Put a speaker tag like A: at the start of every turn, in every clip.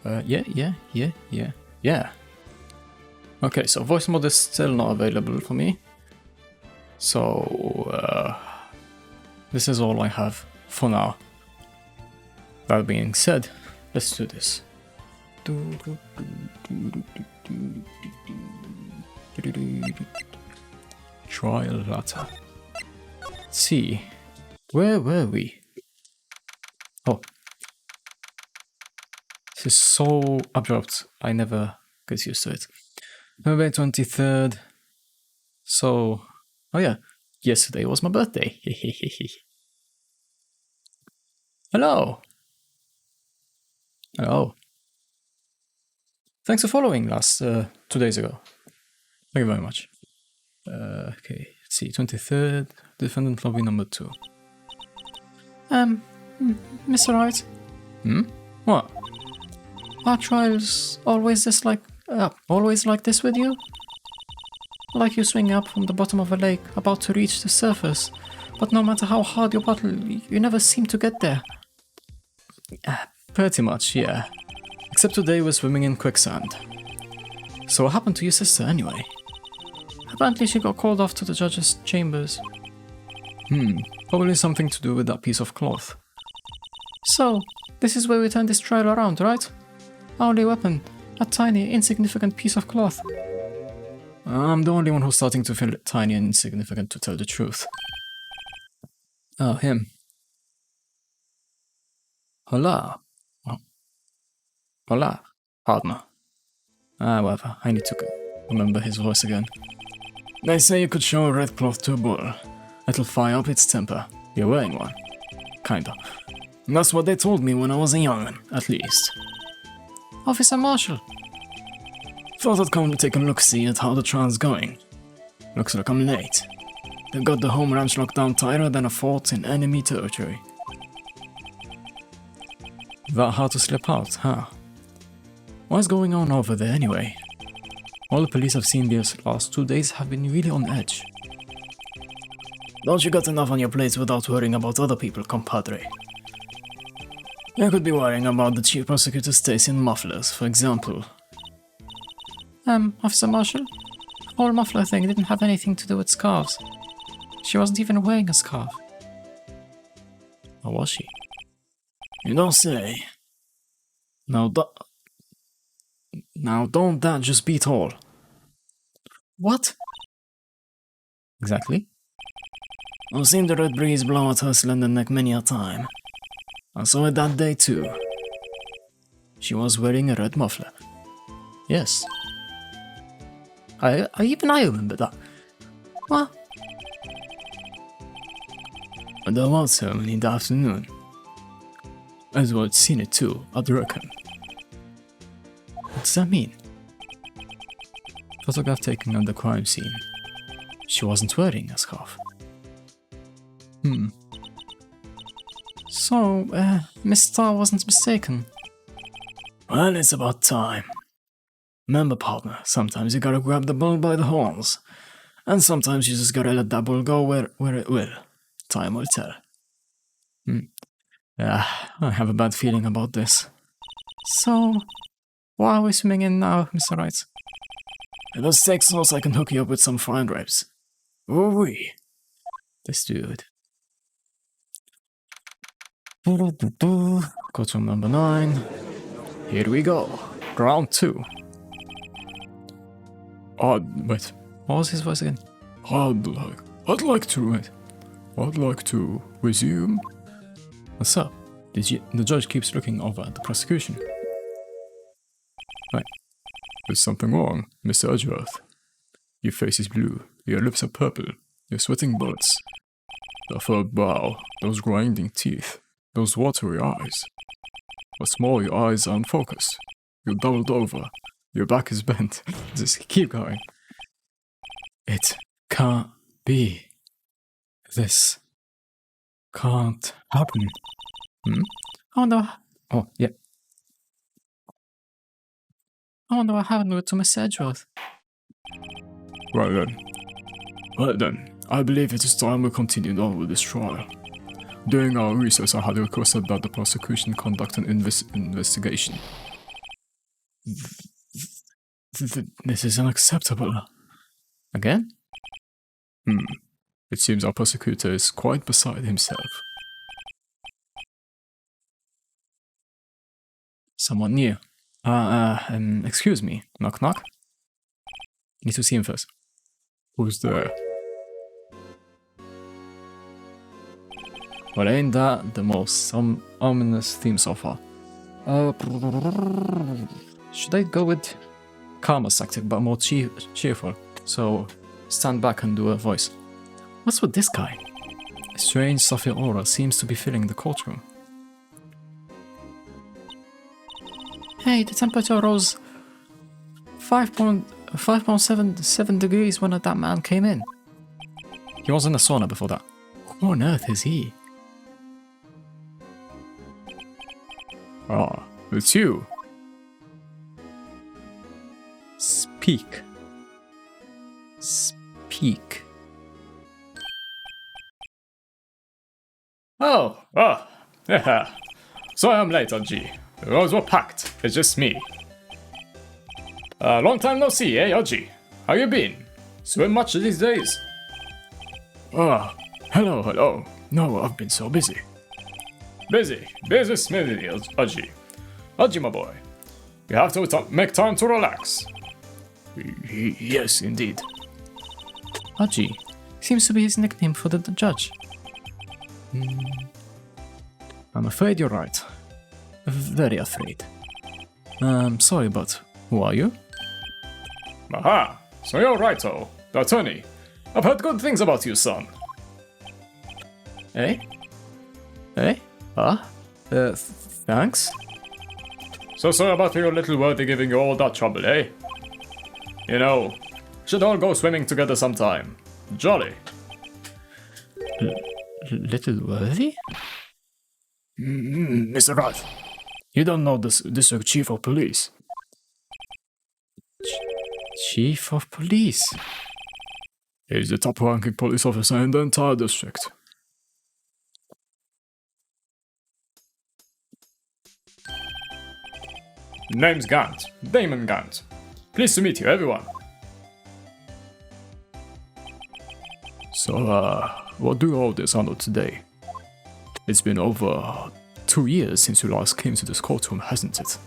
A: Yeah. Okay, so voice mode is still not available for me. So, this is all I have for now. That being said, let's do this. Trial latter. Let's see. Where were we? Oh. This is so abrupt. I never get used to it. November 23rd. So, oh yeah, yesterday was my birthday. Hello. Hello. Thanks for following 2 days ago. Thank you very much. Okay, let's see, 23rd, defendant lobby number 2. Mr. Wright? What? Are trials always like this with you? Like you swing up from the bottom of a lake, about to reach the surface, but no matter how hard you paddle, you never seem to get there. Pretty much, yeah. Except today we're swimming in quicksand. So what happened to your sister anyway? Apparently she got called off to the judge's chambers. Probably something to do with that piece of cloth. So, this is where we turn this trial around, right? Our only weapon, a tiny, insignificant piece of cloth. I'm the only one who's starting to feel tiny and insignificant, to tell the truth. Oh, him. Hola. Oh. Hola, partner. Whatever, I need to remember his voice again. They say you could show a red cloth to a bull. It'll fire up its temper. You're wearing one. Kinda. That's what they told me when I was a young'un, at least. Officer Marshall. Thought I'd come to take a look-see at how the trial's going. Looks like I'm late. They got the home ranch locked down tighter than a fort in enemy territory. That hard to slip out, huh? What's going on over there anyway? All the police I've seen these last 2 days have been really on edge. Don't you got enough on your plate without worrying about other people, compadre? You could be worrying about the chief prosecutor Stacy in mufflers, for example. Officer Marshall? The whole muffler thing didn't have anything to do with scarves. She wasn't even wearing a scarf. Or was she? You don't say. Now don't that just beat all? What? Exactly. I've seen the red breeze blow at her slender neck many a time. I saw it that day too. She was wearing a red muffler. Yes. I remember that. What? And there was ceremony in the afternoon. Edward's seen it too, I'd reckon. What does that mean? Photograph taken at the crime scene. She wasn't wearing a scarf. So, Miss Starr wasn't mistaken. Well, it's about time. Remember, partner, sometimes you gotta grab the bull by the horns. And sometimes you just gotta let that bull go where it will. Time will tell. Yeah, I have a bad feeling about this. So, why are we swimming in now, Mr. Wright? If a steak sauce, I can hook you up with some fried ribs. Ooh-wee. This dude. Courtroom number 9. Here we go. Round 2. Wait. What was his voice again? I'd like to resume. What's up? The judge keeps looking over at the prosecution. Right. There's something wrong, Mr. Edgeworth. Your face is blue, your lips are purple, you're sweating bullets. The third brow, those grinding teeth, those watery eyes. What's more, your eyes are unfocused. You're doubled over, your back is bent. Just keep going. It can't be. This can't happen. Oh no. Oh, yeah. I wonder what happened to Miss Edgeworth. Well then, I believe it is time we continued on with this trial. During our research, I had requested that the prosecution conduct an investigation. This is unacceptable. Again? It seems our persecutor is quite beside himself. Someone new. Excuse me. Knock knock? Need to see him first. Who's there? Well, ain't that the most ominous theme so far? Should I go with calmer tactic but more cheerful? So, stand back and do a voice. What's with this guy? A strange Sophia aura seems to be filling the courtroom. Hey, the temperature rose 5.77 degrees when that man came in. He was in a sauna before that. Who on earth is he? Ah, it's you. Speak. Speak.
B: Yeah. So I'm late, Oji. The roads were packed. It's just me. Long time no see, eh, Oji? How you been? Swim much these days?
A: Hello. No, I've been so busy.
B: Busy smithy, Oji. Oji, my boy. You have to make time to relax.
A: Yes, indeed. Haji seems to be his nickname for the judge. I'm afraid you're right. Very afraid. Sorry, but who are you?
B: Aha! So you're Wright, the attorney. I've heard good things about you, son.
A: Eh? Thanks?
B: So sorry about your little worthy giving you all that trouble, eh? You know, should all go swimming together sometime. Jolly.
A: Little worthy?
B: Mr. Wright, you don't know this district chief of police.
A: Chief of police?
B: He's the top-ranking police officer in the entire district. Name's Gant. Damon Gant. Pleased to meet you, everyone.
A: So, what do you hold this honor today? It's been over 2 years since you last came to this courtroom, hasn't it?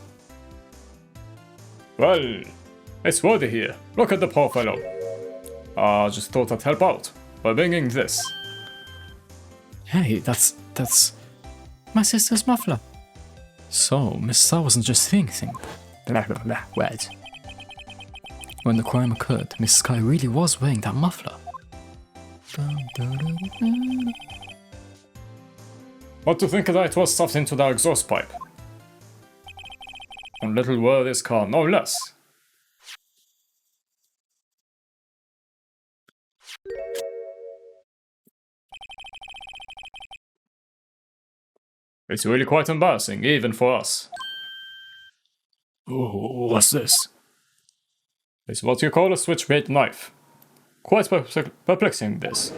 B: Well, it's worthy here. Look at the poor fellow. Just thought I'd help out by bringing this.
A: Hey, that's my sister's muffler. So, Miss Star wasn't just thinking. Wait. When the crime occurred, Miss Sky really was wearing that muffler.
B: What to think that it was stuffed into the exhaust pipe? On little worthy's car, no less. It's really quite embarrassing, even for us.
A: Oh, what's this?
B: It's what you call a switchblade knife. Quite perplexing, this.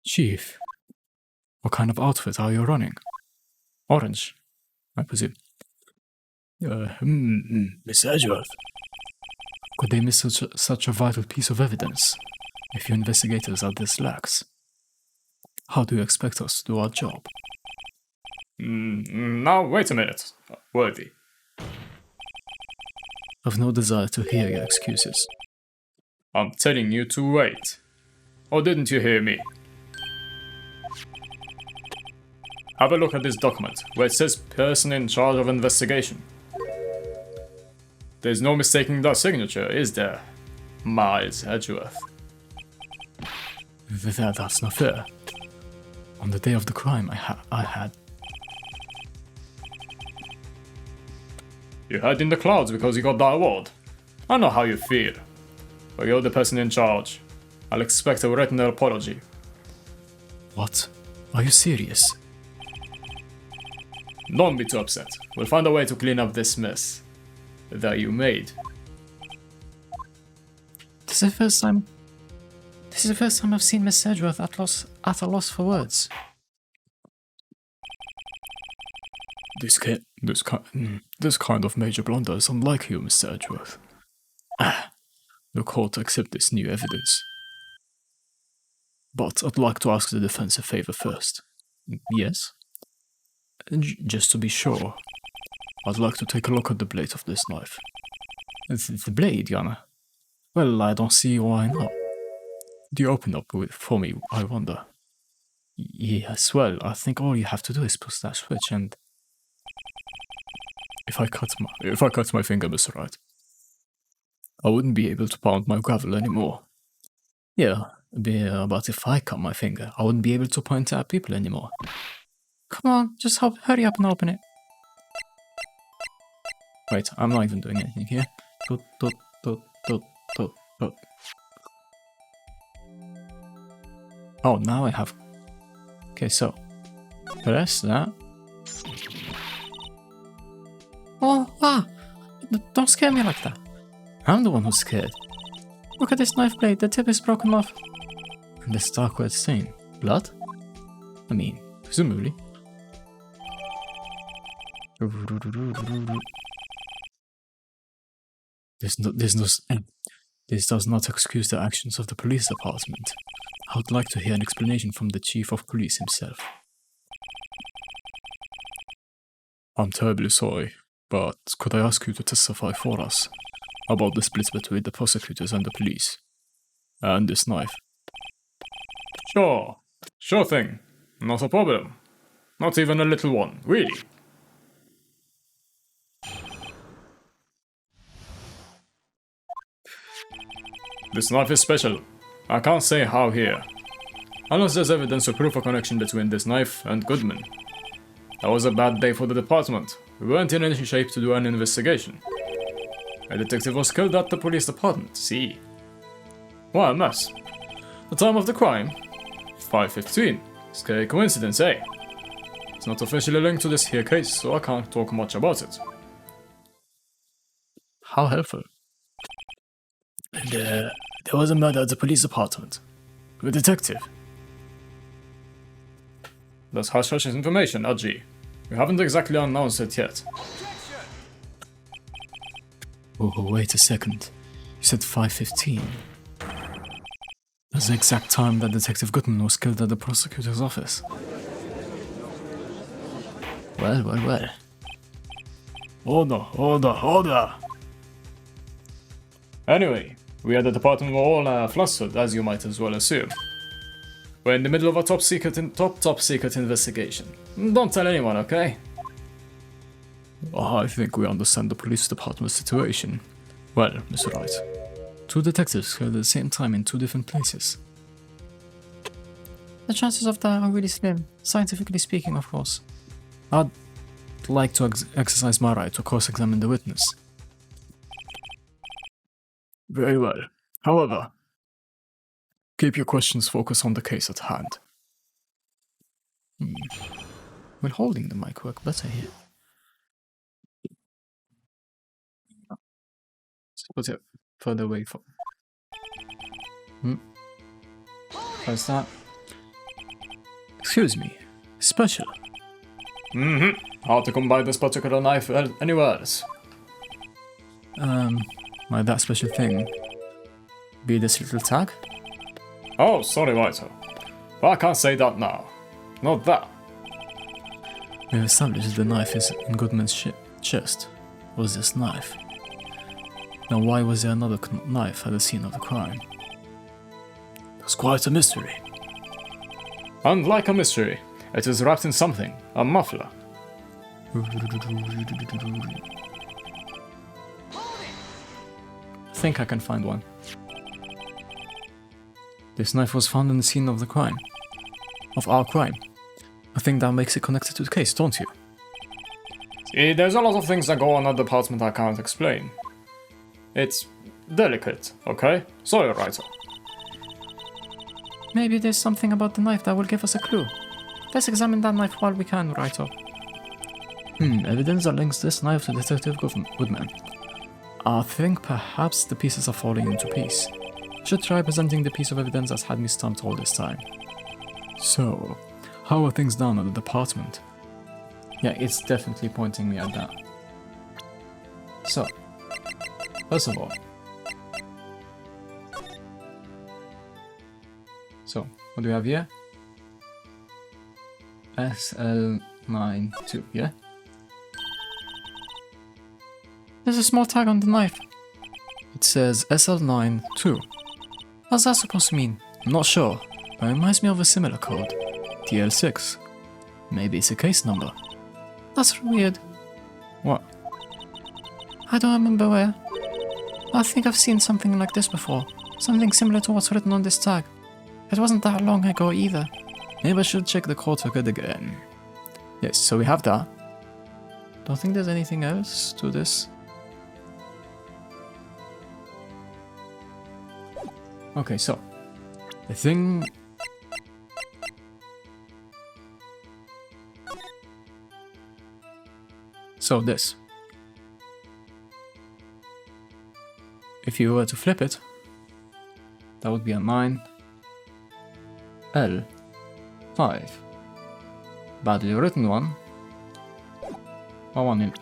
A: Chief, what kind of outfit are you running? Orange, I presume.
B: Miss Edgeworth.
A: Could they miss such a vital piece of evidence if your investigators are this lax? How do you expect us to do our job?
B: Now, wait a minute, Worthy.
A: I've no desire to hear your excuses.
B: I'm telling you to wait. Or didn't you hear me? Have a look at this document, where it says person in charge of investigation. There's no mistaking that signature, is there? Miles Edgeworth.
A: That's not fair. On the day of the crime, I had...
B: You had in the clouds because you got that award. I know how you feel. But you're the person in charge. I'll expect a written apology.
A: What? Are you serious?
B: Don't be too upset. We'll find a way to clean up this mess that you made.
A: This is the first time I've seen Miss Edgeworth at a loss for words. This kind of major blunder is unlike you, Mr. Edgeworth. The court accept this new evidence. But I'd like to ask the defense a favor first. Yes? Just to be sure, I'd like to take a look at the blade of this knife. The blade, Your Honor? Well, I don't see why not. Do you open up for me, I wonder? Yes, well, I think all you have to do is push that switch and... If I cut my finger, Mr. Wright, I wouldn't be able to pound my gravel anymore. Yeah, but if I cut my finger, I wouldn't be able to point at people anymore. Come on, just hurry up and open it. Wait, I'm not even doing anything here. Dot, dot, dot, dot, dot, dot. Oh, now I have... Okay, so... Press that. Oh, don't scare me like that. I'm the one who's scared. Look at this knife blade, the tip is broken off. And this dark red stain. Blood? I mean, presumably. This does not excuse the actions of the police department. I would like to hear an explanation from the chief of police himself. I'm terribly sorry, but could I ask you to testify for us about the split between the prosecutors and the police? And this knife?
B: Sure thing. Not a problem. Not even a little one, really. This knife is special. I can't say how here. Unless there's evidence to prove a connection between this knife and Goodman. That was a bad day for the department. We weren't in any shape to do an investigation. A detective was killed at the police department, see? What a mess. The time of the crime? 5:15. Scary coincidence, eh? It's not officially linked to this here case, so I can't talk much about it.
A: How helpful. And, there was a murder at the police department. A detective.
B: That's hush-hush information, RG. We haven't exactly announced it yet.
A: Oh, wait a second. You said 5:15. That's the exact time that Detective Goodman was killed at the prosecutor's office. Well. Order!
B: Anyway, we at the department were all flustered, as you might as well assume. We're in the middle of a top secret investigation. Don't tell anyone, okay?
A: I think we understand the police department's situation. Well, Mr. Wright, two detectives killed at the same time in two different places. The chances of that are really slim, scientifically speaking, of course. I'd like to exercise my right to cross-examine the witness. Very well. However, keep your questions focused on the case at hand. Will holding the mic work better here? Let's put it further away from... How's that? Excuse me. Special.
B: Hard to come by this particular knife anywhere else.
A: Might that special thing be this little tag?
B: Oh, sorry, Whitehall. But I can't say that now. Not that.
A: We've established the knife is in Goodman's chest. Was this knife? Now why was there another knife at the scene of the crime? It's quite a mystery.
B: And like a mystery, it is wrapped in something, a muffler.
A: I think I can find one. This knife was found in the scene of the crime. Of our crime. I think that makes it connected to the case, don't you?
B: See, there's a lot of things that go on at the department I can't explain. It's delicate, okay? Sorry, writer.
A: Maybe there's something about the knife that will give us a clue. Let's examine that knife while we can, writer. Evidence that links this knife to Detective Goodman. I think perhaps the pieces are falling into place. Should try presenting the piece of evidence that's had me stumped all this time. So, how are things done at the department? Yeah, it's definitely pointing me at that. So, first of all, so what do we have here? SL92, yeah? There's a small tag on the knife. It says SL92. What's that supposed to mean? I'm not sure, but it reminds me of a similar code. TL6. Maybe it's a case number. That's weird. What? I don't remember where. I think I've seen something like this before. Something similar to what's written on this tag. It wasn't that long ago either. Maybe I should check the code ticket again. Yes, so we have that. Don't think there's anything else to this. Okay, so the thing. So this. If you were to flip it, that would be a 9 L 5. Badly written one. Or 1 in.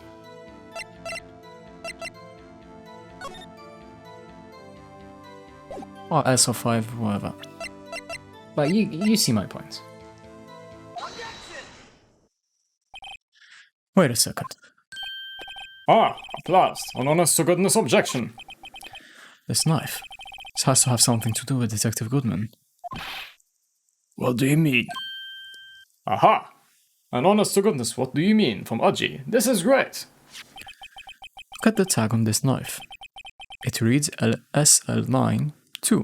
A: Or SO5, whatever. But you see my point. Wait a second.
B: Ah, at last, an honest to goodness objection.
A: This knife. This has to have something to do with Detective Goodman. What do you mean?
B: Aha! An honest to goodness, what do you mean? From Aji. This is great.
A: Look at the tag on this knife. It reads SL9 2.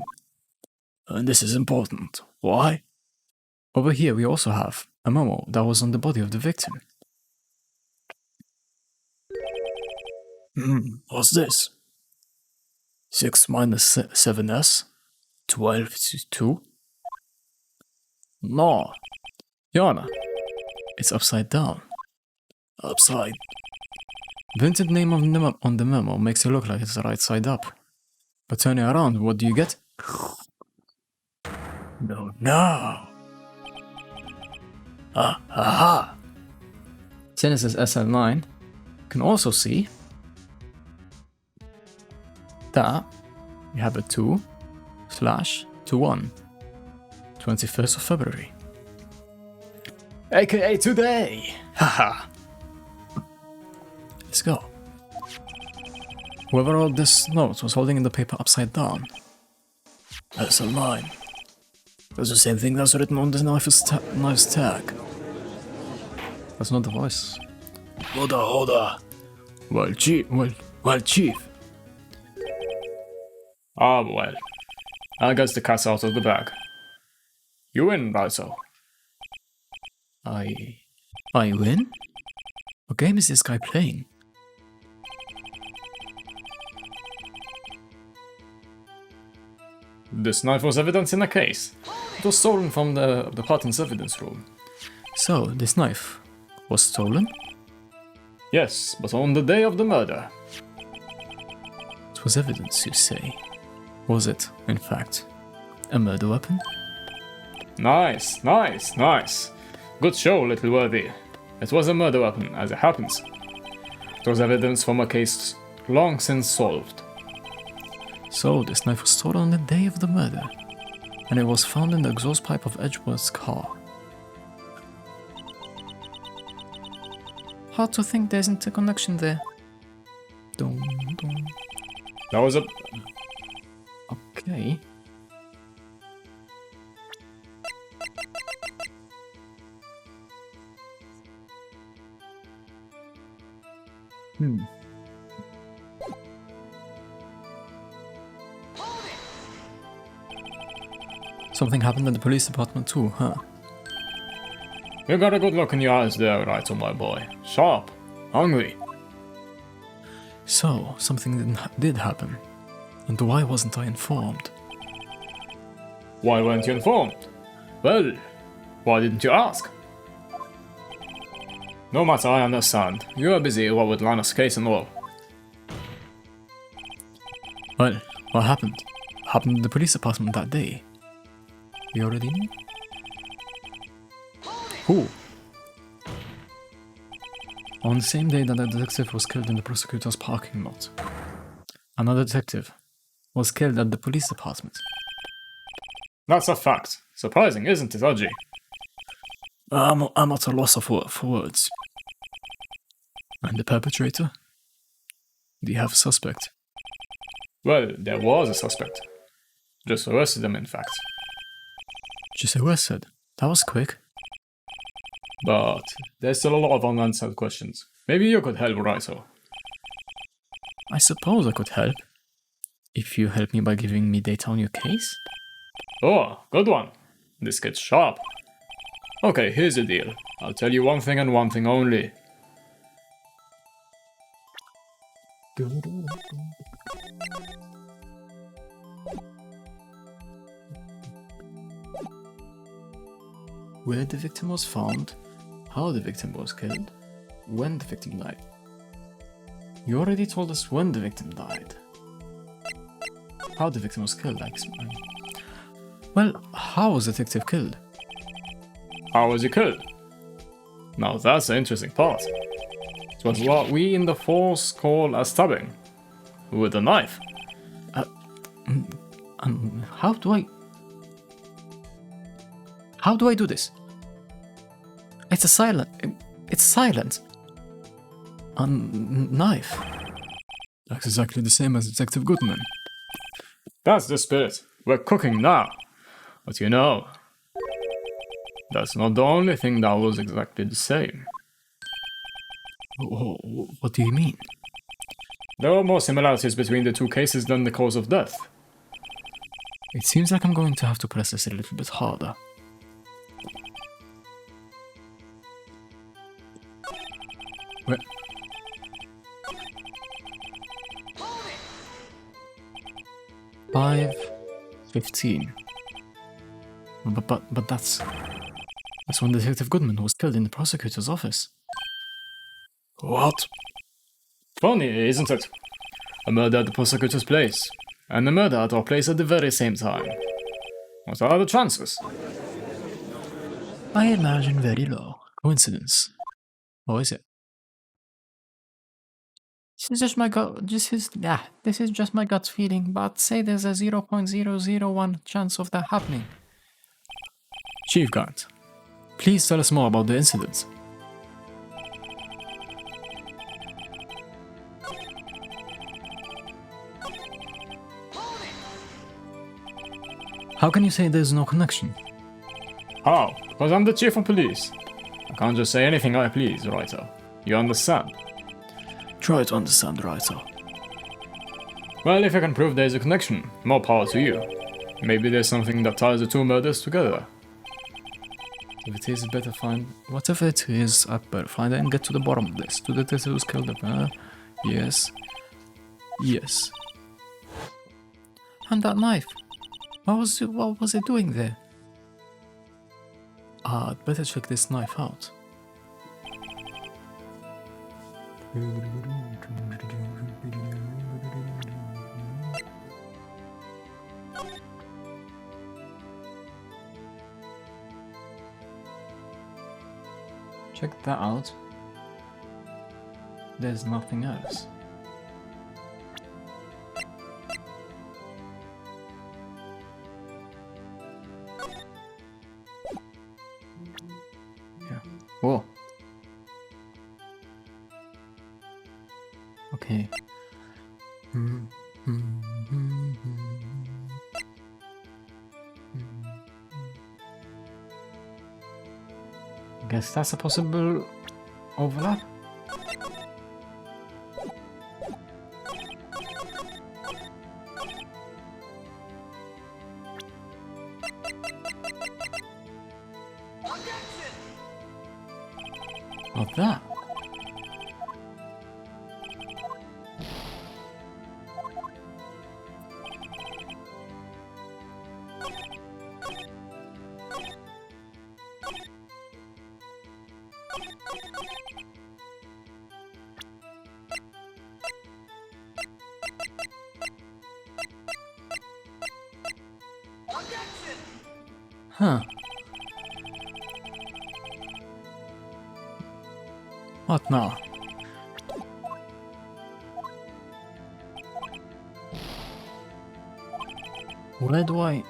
A: And this is important. Why? Over here we also have a memo that was on the body of the victim. What's this? 6 minus 7s? 12 to 2? No. Yana. It's upside down. Upside. The printed name on the memo makes it look like it's right side up. But turning around, what do you get? No. Aha! Since it's SL9, you can also see that we have a 2/21, 21st of February. AKA today! Haha! Let's go. Whoever wrote this note was holding the paper upside down. SL9. That's the same thing that's written on the knife's tag. That's not the voice. Hold on. Well, Chief.
B: Ah, well. I guess the cat's out of the bag. You win, Raizo.
A: I win? What game is this guy playing?
B: This knife was evidence in a case. It was stolen from the patent's evidence room.
A: So, this knife was stolen?
B: Yes, but on the day of the murder.
A: It was evidence, you say? Was it, in fact, a murder weapon?
B: Nice. Good show, little worthy. It was a murder weapon, as it happens. It was evidence from a case long since solved.
A: So, this knife was stolen on the day of the murder, and it was found in the exhaust pipe of Edgeworth's car. Hard to think there isn't a connection there. Dum.
B: That was a...
A: Okay. Something happened at the police department too, huh?
B: You got a good look in your eyes there, Wright, my boy. Sharp. Hungry.
A: So, something did happen. And why wasn't I informed?
B: Why weren't you informed? Well, why didn't you ask? No matter, I understand. You are busy with Lana's case and all.
A: Well, what happened? What happened in the police department that day? We already knew? Who? On the same day that the detective was killed in the prosecutor's parking lot, another detective was killed at the police department.
B: That's a fact. Surprising, isn't it, Aji?
A: I'm at a loss for words. And the perpetrator? Do you have a suspect?
B: Well, there was a suspect. Just arrested him, in fact.
A: Just arrested. That was quick.
B: But there's still a lot of unanswered questions. Maybe you could help, Raito.
A: I suppose I could help. If you help me by giving me data on your case?
B: Oh, good one. This gets sharp. Okay, here's the deal. I'll tell you one thing and one thing only.
A: Where the victim was found, how the victim was killed, when the victim died. You already told us when the victim died. How the victim was killed, I explained. Well, how was the detective killed?
B: How was he killed? Now that's the interesting part. It was what we in the force call a stabbing. With a knife.
A: How do I do this? It's silent. A knife. That's exactly the same as Detective Goodman.
B: That's the spirit. We're cooking now. But you know, that's not the only thing that was exactly the same.
A: What do you mean?
B: There were more similarities between the two cases than the cause of death.
A: It seems like I'm going to have to press this a little bit harder. Where? 5:15. But that's when Detective Goodman was killed in the prosecutor's office.
B: What? Funny, isn't it? A murder at the prosecutor's place, and a murder at our place at the very same time. What are the chances?
A: I imagine very low. Coincidence. Or is it? This is just my gut. This is just my gut feeling. But say there's a 0.001 chance of that happening. Chief Gant, please tell us more about the incident. How can you say there's no connection?
B: How? Because I'm the chief of police. I can't just say anything I please, Writer. You understand?
A: Try to understand, Writer.
B: Well, if you can prove there's a connection, more power to you. Maybe there's something that ties the two murders together.
A: If it is, better find... Whatever it is, I better find it and get to the bottom of this. To the detective who's killed him, Yes. Yes. And that knife. What was it doing there? I'd better check this knife out. Check that out. There's nothing else. Yeah. Whoa. Okay. Guess that's a possible overlap. Of that. Huh. What now? Where do I...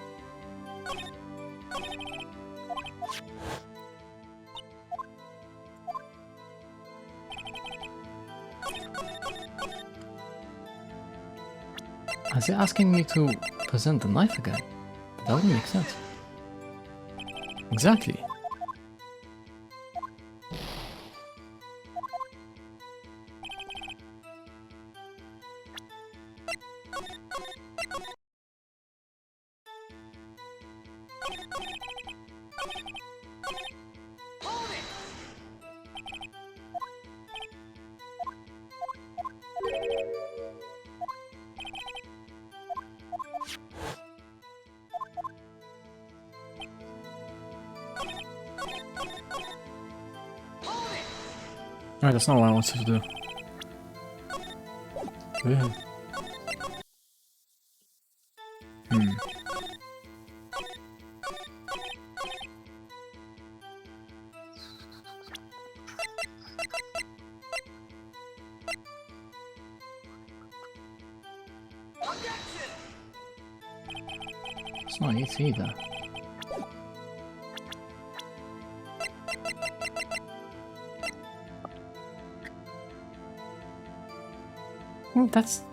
A: Is it asking me to present the knife again? That wouldn't make sense. Exactly. Alright, that's not what I wanted to do. Yeah. It's not it either. Well, that's...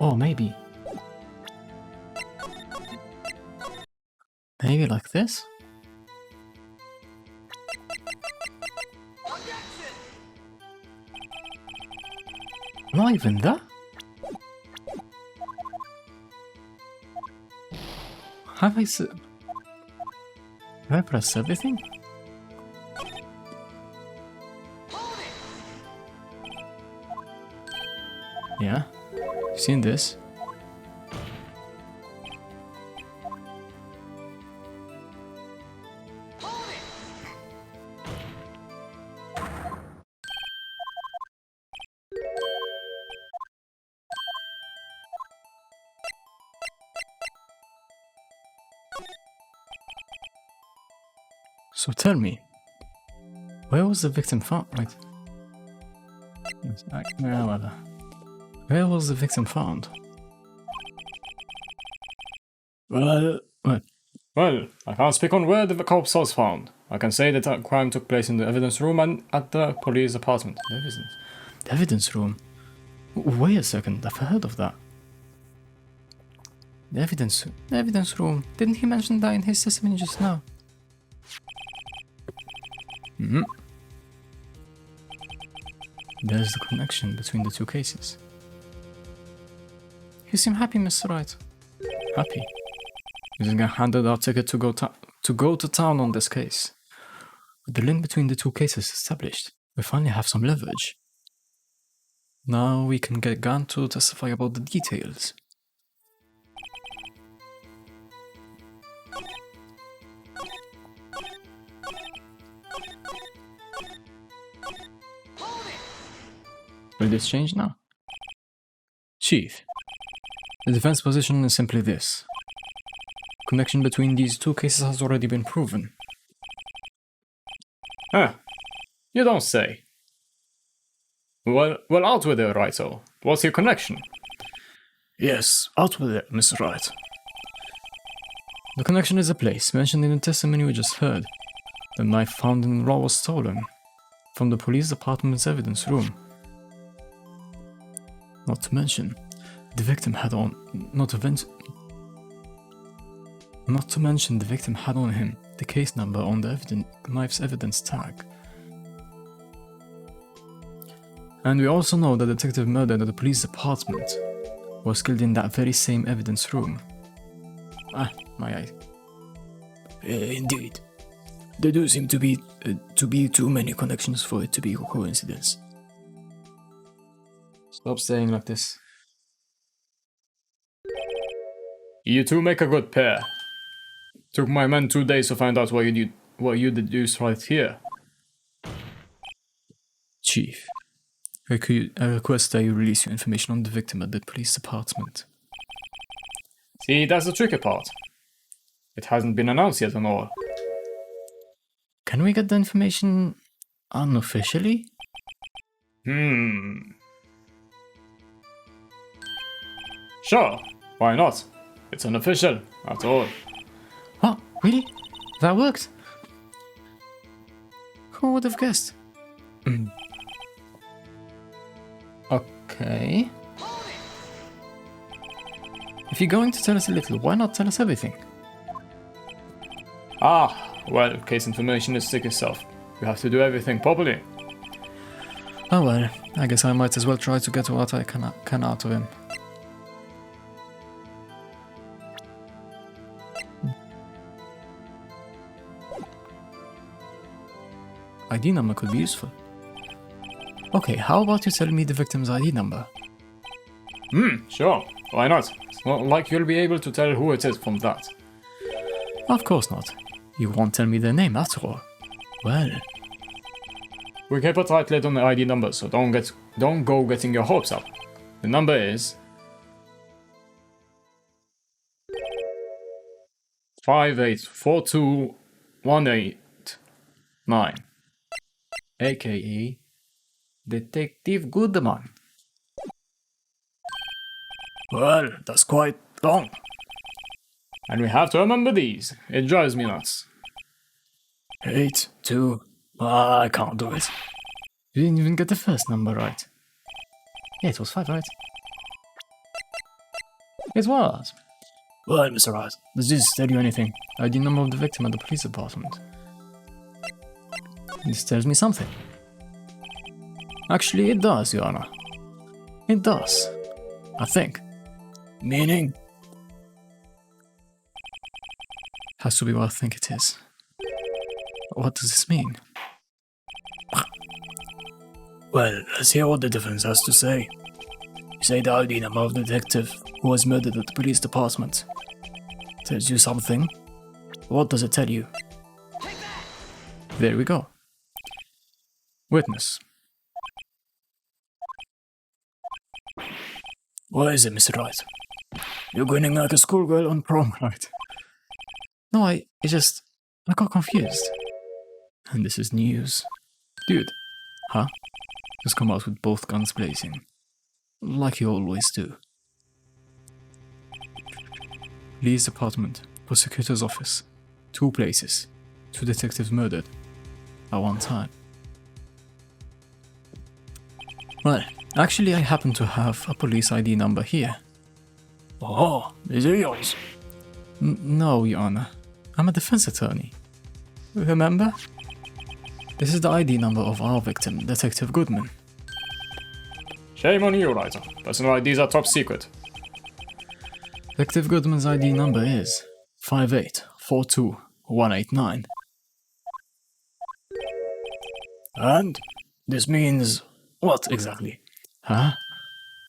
A: Oh, maybe. Maybe like this? Not even that? Have I pressed everything? Yeah, you've seen this. So tell me, where was the victim found? Wait. Where was the victim found?
B: Well, I can't speak on where the corpse was found. I can say that the crime took place in the evidence room and at the police department.
A: The evidence room? Wait a second, I've heard of that. The evidence room. Didn't he mention that in his testimony just now? There's the connection between the two cases. You seem happy, Mr. Wright. Happy? You just got handed our ticket to go to town on this case. With the link between the two cases established, we finally have some leverage. Now we can get Gant to testify about the details. Will this change now? Chief, the defense position is simply this. Connection between these two cases has already been proven.
B: Huh. You don't say. Well, out with it, Wright-o. What's your connection?
A: Yes, out with it, Mr. Wright. The connection is a place mentioned in the testimony we just heard. The knife found in the law was stolen from the police department's evidence room. Not to mention, the victim had on him the case number on the knife's evidence tag. And we also know that the detective murdered at the police department was killed in that very same evidence room. Ah, my eye. Indeed. There do seem to be too many connections for it to be a coincidence. Stop saying like this.
B: You two make a good pair. Took my men 2 days to find out what you deduced right here.
A: Chief, I request that you release your information on the victim at the police department.
B: See, that's the tricky part. It hasn't been announced yet and all.
A: Can we get the information Unofficially?
B: Sure, why not? It's unofficial, after all.
A: What? Really? That worked? Who would have guessed? Okay. If you're going to tell us a little, why not tell us everything?
B: Well, case information is stick itself. You have to do everything properly.
A: Oh well, I guess I might as well try to get what I can out of him. ID number could be useful. Okay, how about you tell me the victim's ID number?
B: Sure, why not? It's not like you'll be able to tell who it is from that.
A: Of course not. You won't tell me their name after all. Well,
B: We keep a tight lid on the ID number, so don't go getting your hopes up. The number is 5842189,
A: aka Detective Goodman.
B: Well, that's quite long. And we have to remember these. It drives me nuts.
A: 82. I can't do it. You didn't even get the first number right. Yeah, it was 5, right? It was. Well, Mr. Wright, does this tell you anything? ID number of the victim at the police department. This tells me something. Actually, it does, Your Honor. It does. I think. Meaning? Has to be what I think it is. What does this mean? Well, let's hear what the defense has to say. You say the ID number of the detective who was murdered at the police department. Tells you something? What does it tell you? There we go. Witness. What is it, Mr. Wright? You're grinning like a schoolgirl on prom night. No, I got confused. And this is news. Dude. Huh? Just come out with both guns blazing. Like you always do. Lee's apartment, prosecutor's office. 2 places. 2 detectives murdered. At one time. Well, actually I happen to have a police ID number here. Oh, is it yours? No, Your Honor. I'm a defense attorney. Remember? This is the ID number of our victim, Detective Goodman.
B: Shame on you, Writer. Personal IDs are top secret.
A: Detective Goodman's ID number is 5842189. And this means what exactly? Huh?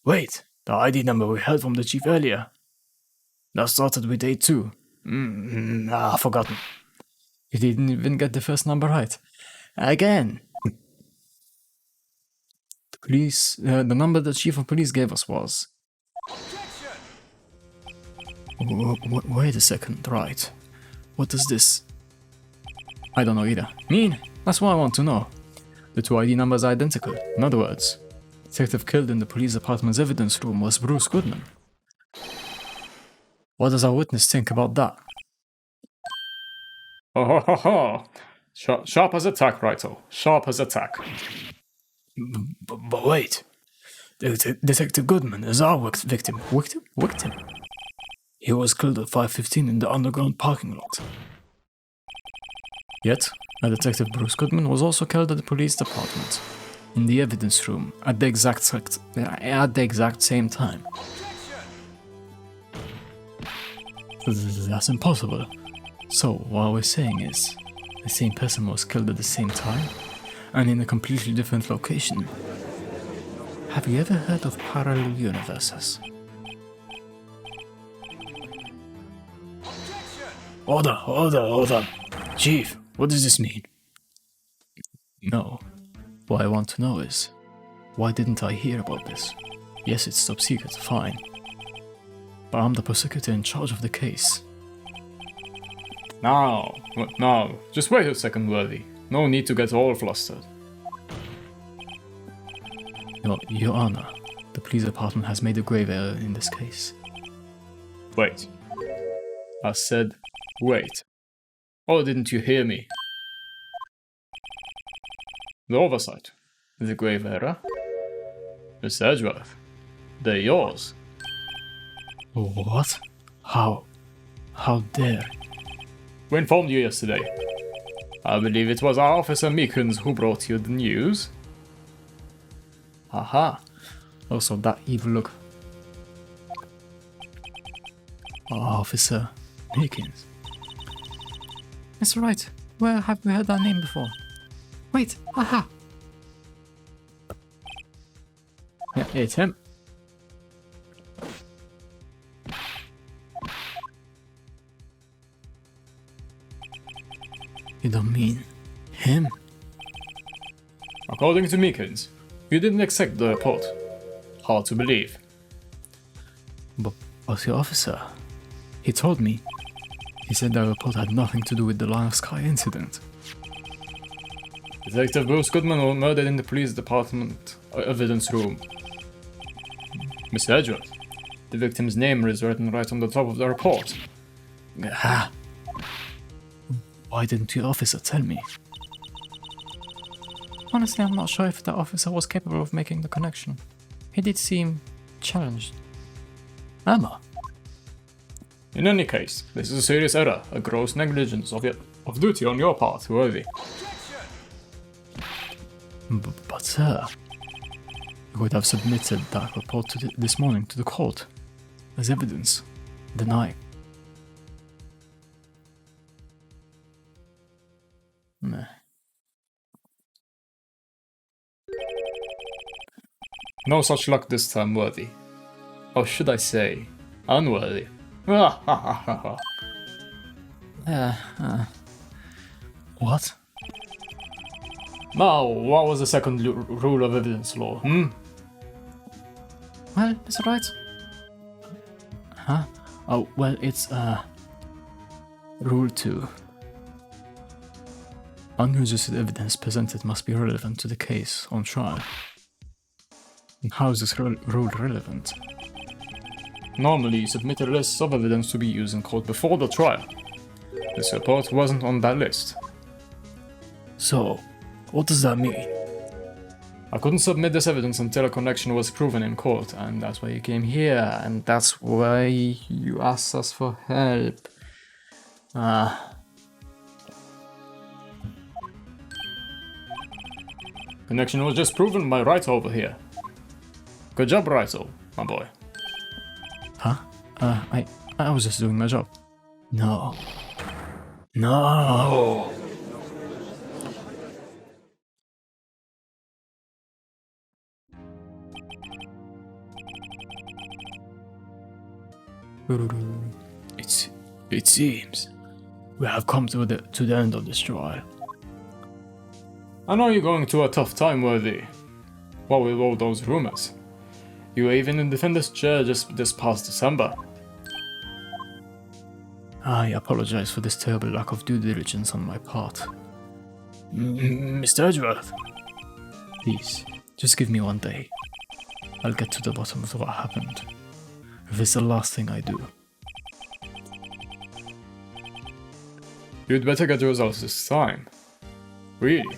A: Wait, the ID number we heard from the chief earlier. That started with 82. Forgotten. You didn't even get the first number right. Again. The number the chief of police gave us was... Wait a second, right. What does this... I don't know either. Mean? That's what I want to know. The 2 ID numbers are identical. In other words, the detective killed in the police department's evidence room was Bruce Goodman. What does our witness think about that?
B: Ho ho ho ho! Sharp as a tack, Writer. Sharp as a tack.
A: But wait. Detective Goodman is our victim. Victim? He was killed at 5:15 in the underground parking lot. Yet, a Detective Bruce Goodman was also killed at the police department, in the evidence room, at the exact same time. That's impossible. So, what we're saying is, the same person was killed at the same time, and in a completely different location. Have you ever heard of parallel universes? Order. Chief, what does this mean? No. What I want to know is, why didn't I hear about this? Yes, it's top secret, fine. But I'm the prosecutor in charge of the case.
B: Now, just wait a second, Worthy. No need to get all flustered.
A: Your Honor, the police department has made a grave error in this case.
B: Wait. I said, wait. Oh, didn't you hear me? The oversight. The grave error. Miss Edgeworth. They're yours.
A: What? How? How dare?
B: We informed you yesterday. I believe it was our officer Meekins who brought you the news.
A: Aha! Also, that evil look. Officer Meekins. Mr. Wright, where have we heard that name before? Wait, aha! Yeah, it's him. You don't mean him?
B: According to Meekins, you didn't accept the report. Hard to believe.
A: But your officer, he told me. He said the report had nothing to do with the Line of Sky incident.
B: Detective Bruce Goodman was murdered in the police department evidence room. Miss Edgeworth, the victim's name is written right on the top of the report.
A: Ah. Why didn't your officer tell me? Honestly, I'm not sure if that officer was capable of making the connection. He did seem challenged. Emma?
B: In any case, this is a serious error, a gross negligence of duty on your part, Worthy.
A: But sir, you would have submitted that report this morning to the court as evidence. Deny. Nah.
B: No such luck this time, Worthy. Or should I say, unworthy.
A: What?
B: Now, what was the second rule of evidence law,
A: Well, Mr. Wright? Huh? Oh, well, it's, Rule 2. Unregistered evidence presented must be relevant to the case on trial. And how is this rule relevant?
B: Normally, you submit a list of evidence to be used in court before the trial. This report wasn't on that list.
A: So, what does that mean?
B: I couldn't submit this evidence until a connection was proven in court, and that's why you came here, and that's why you asked us for help. Connection was just proven by Wright over here. Good job, Wright, my boy.
A: Huh? I was just doing my job. No. No! It seems we have come to the end of this trial.
B: I know you're going through a tough time, Worthy. What with all those rumors? You were even in defender's chair just this past December.
A: I apologize for this terrible lack of due diligence on my part. Mr. Edgeworth, please, just give me one day. I'll get to the bottom of what happened. If it's the last thing I do.
B: You'd better get the results this time. Really?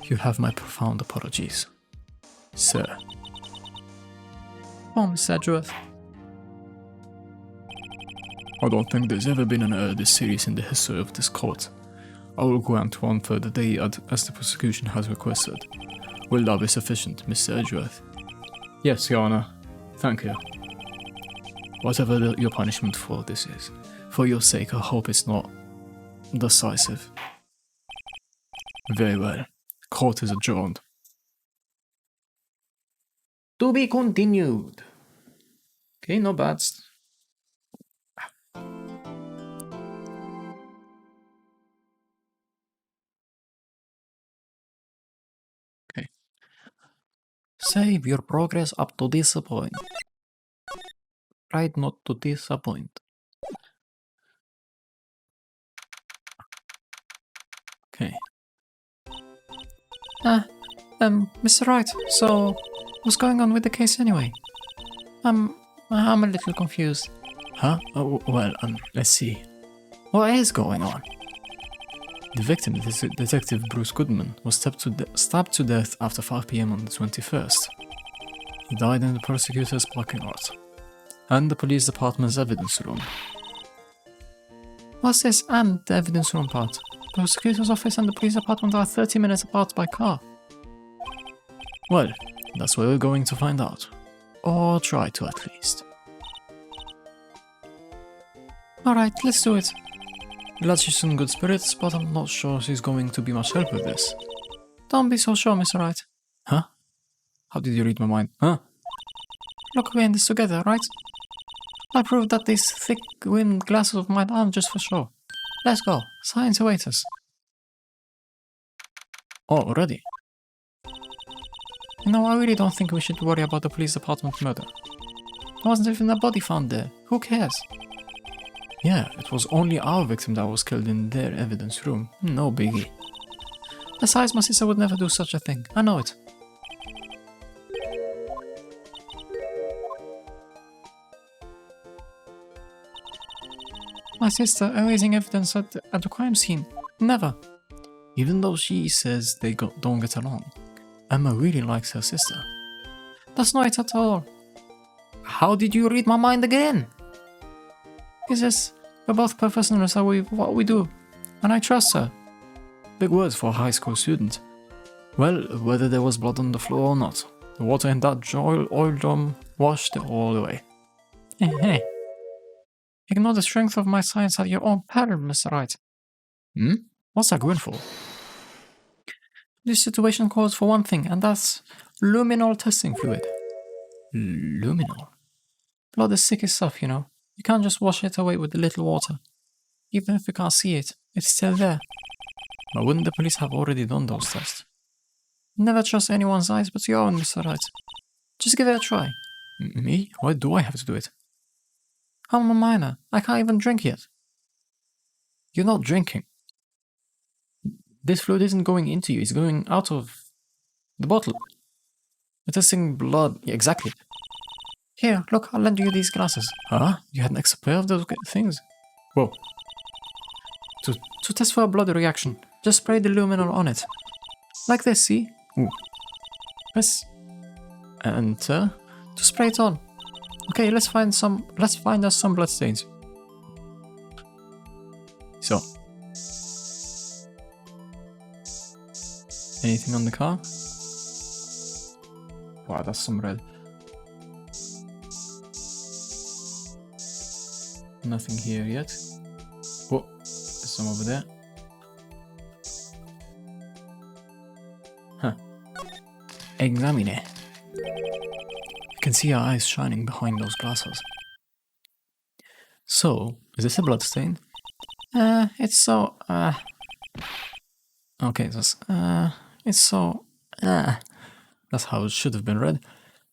A: You have my profound apologies, sir. Oh, Miss Edgeworth. I don't think there's ever been an error this serious in the history of this court. I will grant one further day as the prosecution has requested. Will that be sufficient, Mr. Edgeworth?
B: Yes, Your Honor. Thank you.
A: Whatever your punishment for this is, for your sake I hope it's not decisive. Very well. Court is adjourned.
B: To be continued. Okay, no bad.
A: Okay. Save your progress up to this point. Try not to disappoint. Okay.
C: Mr. Wright, so what's going on with the case anyway? I'm a little confused.
A: Huh? Oh, well, let's see. What is going on? The victim, Detective Bruce Goodman, was stabbed to death after 5 p.m. on the 21st. He died in the prosecutor's parking lot and the police department's evidence room.
C: What's this and the evidence room part? The prosecutor's office and the police department are 30 minutes apart by car.
A: Well, that's what we're going to find out. Or try to, at least.
C: Alright, let's do it.
A: Glad she's in good spirits, but I'm not sure she's going to be much help with this.
C: Don't be so sure, Mr. Wright.
A: Huh? How did you read my mind? Huh?
C: Look, we're in this together, right? I proved that these thick-rimmed glasses of mine aren't just for show. Let's go. Science awaits us.
A: Oh, already?
C: You know, I really don't think we should worry about the police department murder. There wasn't even a body found there. Who cares?
A: Yeah, it was only our victim that was killed in their evidence room. No biggie.
C: Besides, my sister would never do such a thing. I know it. My sister erasing evidence at the crime scene. Never.
A: Even though she says they don't get along, Emma really likes her sister.
C: That's not it at all.
A: How did you read my mind again?
C: It's just, we're both professionals at what we do, and I trust her.
A: Big words for a high school student. Well, whether there was blood on the floor or not, the water in that oil drum washed it all away.
C: Hey. Ignore the strength of my science at your own peril, Mr. Wright.
A: What's that grin for?
C: This situation calls for one thing, and that's luminol testing fluid.
A: Luminol?
C: Blood is sticky stuff, you know. You can't just wash it away with a little water. Even if you can't see it, it's still there.
A: But wouldn't the police have already done those tests?
C: Never trust anyone's eyes but your own, Mr. Wright. Just give it a try.
A: Me? Why do I have to do it?
C: I'm a minor. I can't even drink yet.
A: You're not drinking. This fluid isn't going into you, it's going out of the bottle. You're testing blood. Yeah, exactly.
C: Here, look, I'll lend you these glasses.
A: Huh? You had an extra pair of those things? Whoa.
C: To test for a blood reaction, just spray the luminol on it. Like this, see?
A: Ooh. Press enter
C: to spray it on. Okay, let's find us some blood stains.
A: So. Anything on the car? Wow, that's some red. Nothing here yet. Oh, there's some over there. Huh. Examine. You can see her eyes shining behind those glasses. So, is this a blood stain?
C: It's so,
A: Okay,
C: it's so,
A: That's how it should have been read.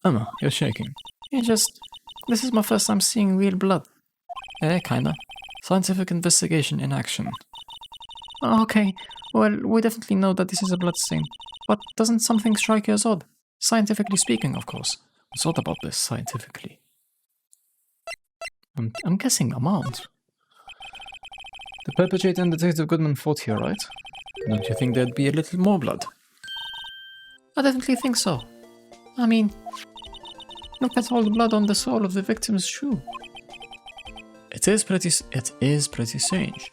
A: Emma, you're shaking.
C: This is my first time seeing real blood.
A: Kinda. Scientific investigation in action.
C: Okay, well, we definitely know that this is a blood stain. But doesn't something strike you as odd? Scientifically speaking, of course.
A: We thought about this scientifically. I'm guessing amount. The perpetrator and Detective Goodman fought here, right? Don't you think there'd be a little more blood?
C: I definitely think so. I mean, look at all the blood on the sole of the victim's shoe.
A: It is pretty strange.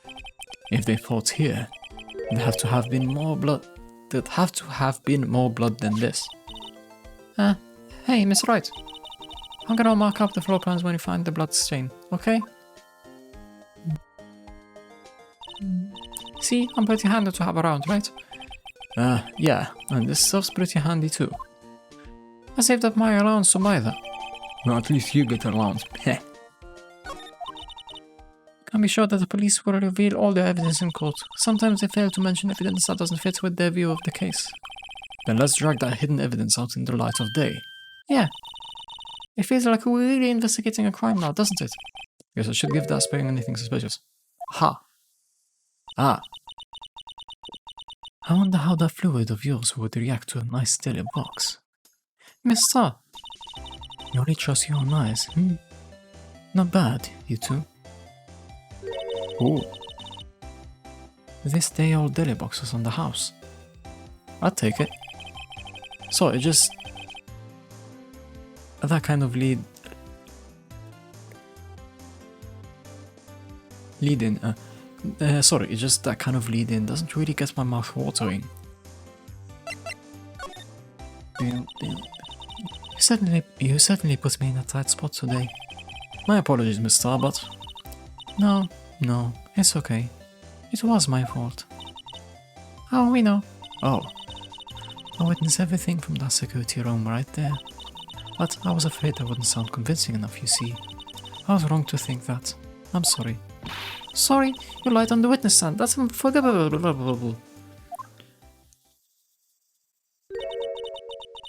A: If they fought here, there'd have to have been more blood. There'd have to have been more blood than this.
C: Hey, Miss Wright. I'm gonna mark up the floor plans when you find the blood stain, okay? See, I'm pretty handy to have around, right?
A: Yeah, and this stuff's pretty handy too.
C: I saved up my allowance to buy that.
A: Well, at least you get an allowance. Heh.
C: Can be sure that the police will reveal all their evidence in court. Sometimes they fail to mention evidence that doesn't fit with their view of the case.
A: Then let's drag that hidden evidence out in the light of day.
C: Yeah. It feels like we're really investigating a crime now, doesn't it?
A: Guess I should give that spraying anything suspicious. Ha! Ah.
C: I wonder how that fluid of yours would react to a nice daily box. Mister, you only trust your own eyes, hmm? Not bad, you two.
A: Ooh.
C: This day-old daily box was on the house.
A: I'd take it. So it just...
C: That kind of lead in, sorry, it's just that kind of lead in doesn't really get my mouth watering. You certainly put me in a tight spot today.
A: My apologies, Miss Starbot.
C: No, it's okay. It was my fault. Oh, we know.
A: Oh,
C: I witnessed everything from that security room right there. But I was afraid that wouldn't sound convincing enough, you see. I was wrong to think that. I'm sorry. Sorry, you lied on the witness stand. That's unforgivable.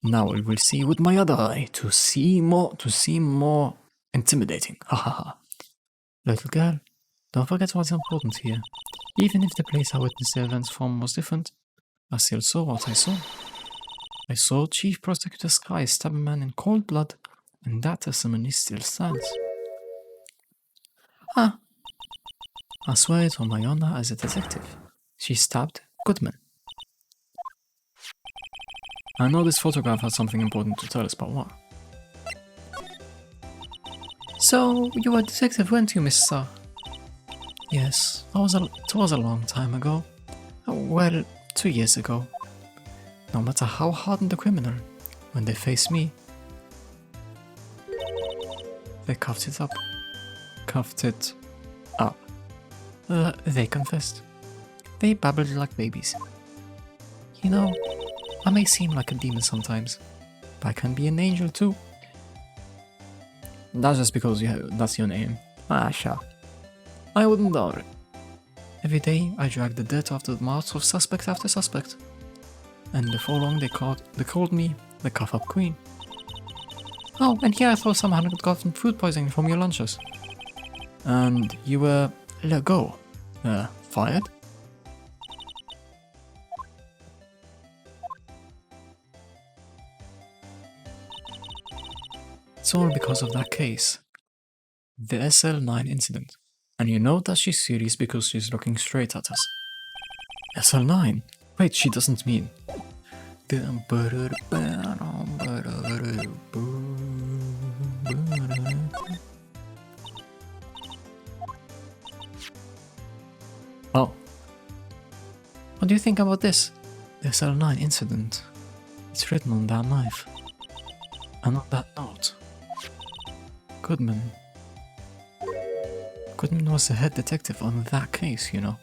A: now I will see with my other eye to seem more intimidating. Ha ha ha.
C: Little girl, don't forget what's important here. Even if the place I witnessed the events from was different, I still saw what I saw. I saw Chief Prosecutor Sky stab a man in cold blood, and that testimony still stands. Ah, I swear it on my honor as a detective. She stabbed Goodman.
A: I know this photograph has something important to tell us, but what?
C: So, you were a detective, weren't you, Miss Starr? Yes, it was a long time ago. Well, 2 years ago. No matter how hardened the criminal, when they face me, they cuffed it up.
A: Cuffed it up.
C: They confessed. They babbled like babies. You know, I may seem like a demon sometimes, but I can be an angel too.
A: That's just because that's your name. Ah, sure. I wouldn't doubt it.
C: Every day I drag the dirt after the mouths of suspect after suspect. And before long they called me the Cuff-Up Queen. Oh, and here I thought someone had gotten food poisoning from your lunches.
A: And you were let go. Fired?
C: It's all because of that case. The SL9 incident. And you know that she's serious because she's looking straight at us.
A: SL9? Wait, she doesn't mean... Oh.
C: What do you think about this? The SL9 incident. It's written on that knife. And on that note. Goodman was the head detective on that case, you know.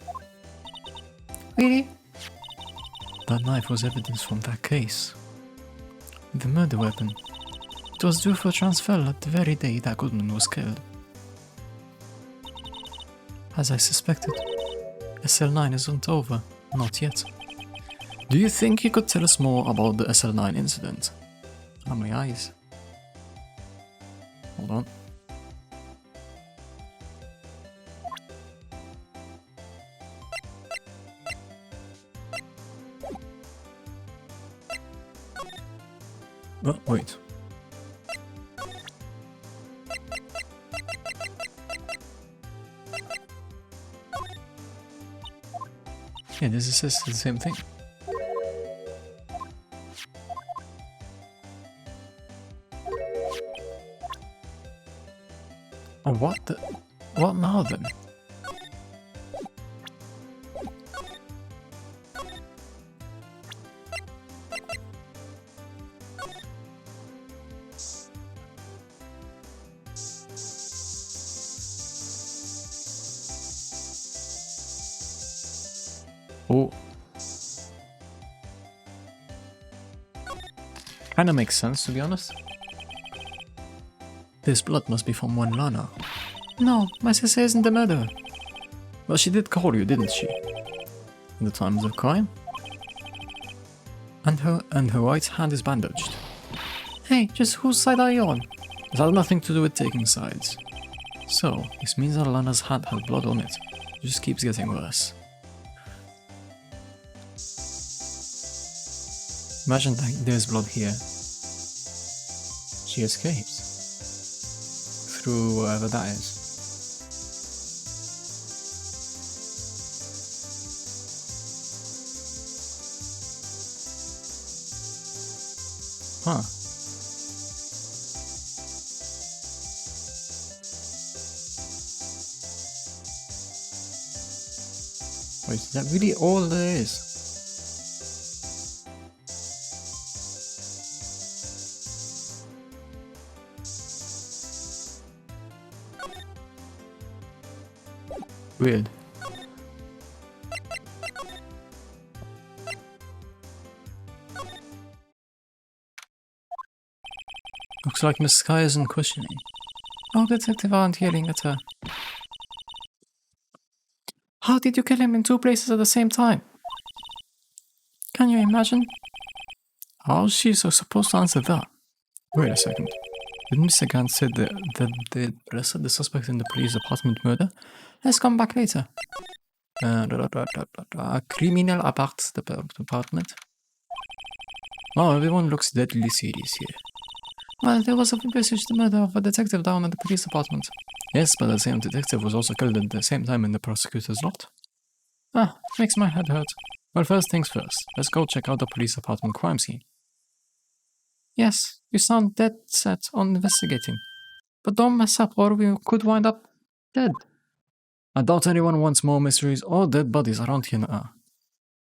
C: Really? That knife was evidence from that case. The murder weapon. It was due for transfer at the very day that Goodman was killed. As I suspected, SL9 isn't over. Not yet.
A: Do you think you could tell us more about the SL9 incident?
C: Oh, my eyes.
A: Hold on. Oh, wait.
C: Yeah, this is the same thing.
A: Oh, what now then? Oh. Kinda makes sense, to be honest.
C: This blood must be from one Lana. No, my sister isn't the murderer.
A: Well, she did call you, didn't she? In the times of crime?
C: And her right hand is bandaged. Hey, just whose side are you on?
A: It has nothing to do with taking sides.
C: So, this means that Lana's hand had blood on it. It just keeps getting worse. Imagine that there's blood here. She escapes. Through whatever that is. Huh. Wait, is that really all there is? Weird. Looks like Miss Sky isn't questioning. Oh, Detective aren't yelling at her. How did you kill him in 2 places at the same time? Can you imagine? How is she so supposed to answer that? Wait a second. Did Mr. Gant said that they arrested the suspect in the police department murder? Let's come back later. Criminal apart department. Oh, everyone looks deadly serious here. Well, there was a research the murder of a detective down at the police department. Yes, but the same detective was also killed at the same time in the prosecutor's lot. Ah, makes my head hurt. Well, first things first. Let's go check out the police department crime scene. Yes, you sound dead set on investigating. But don't mess up or we could wind up dead. I doubt anyone wants more mysteries or dead bodies around here now.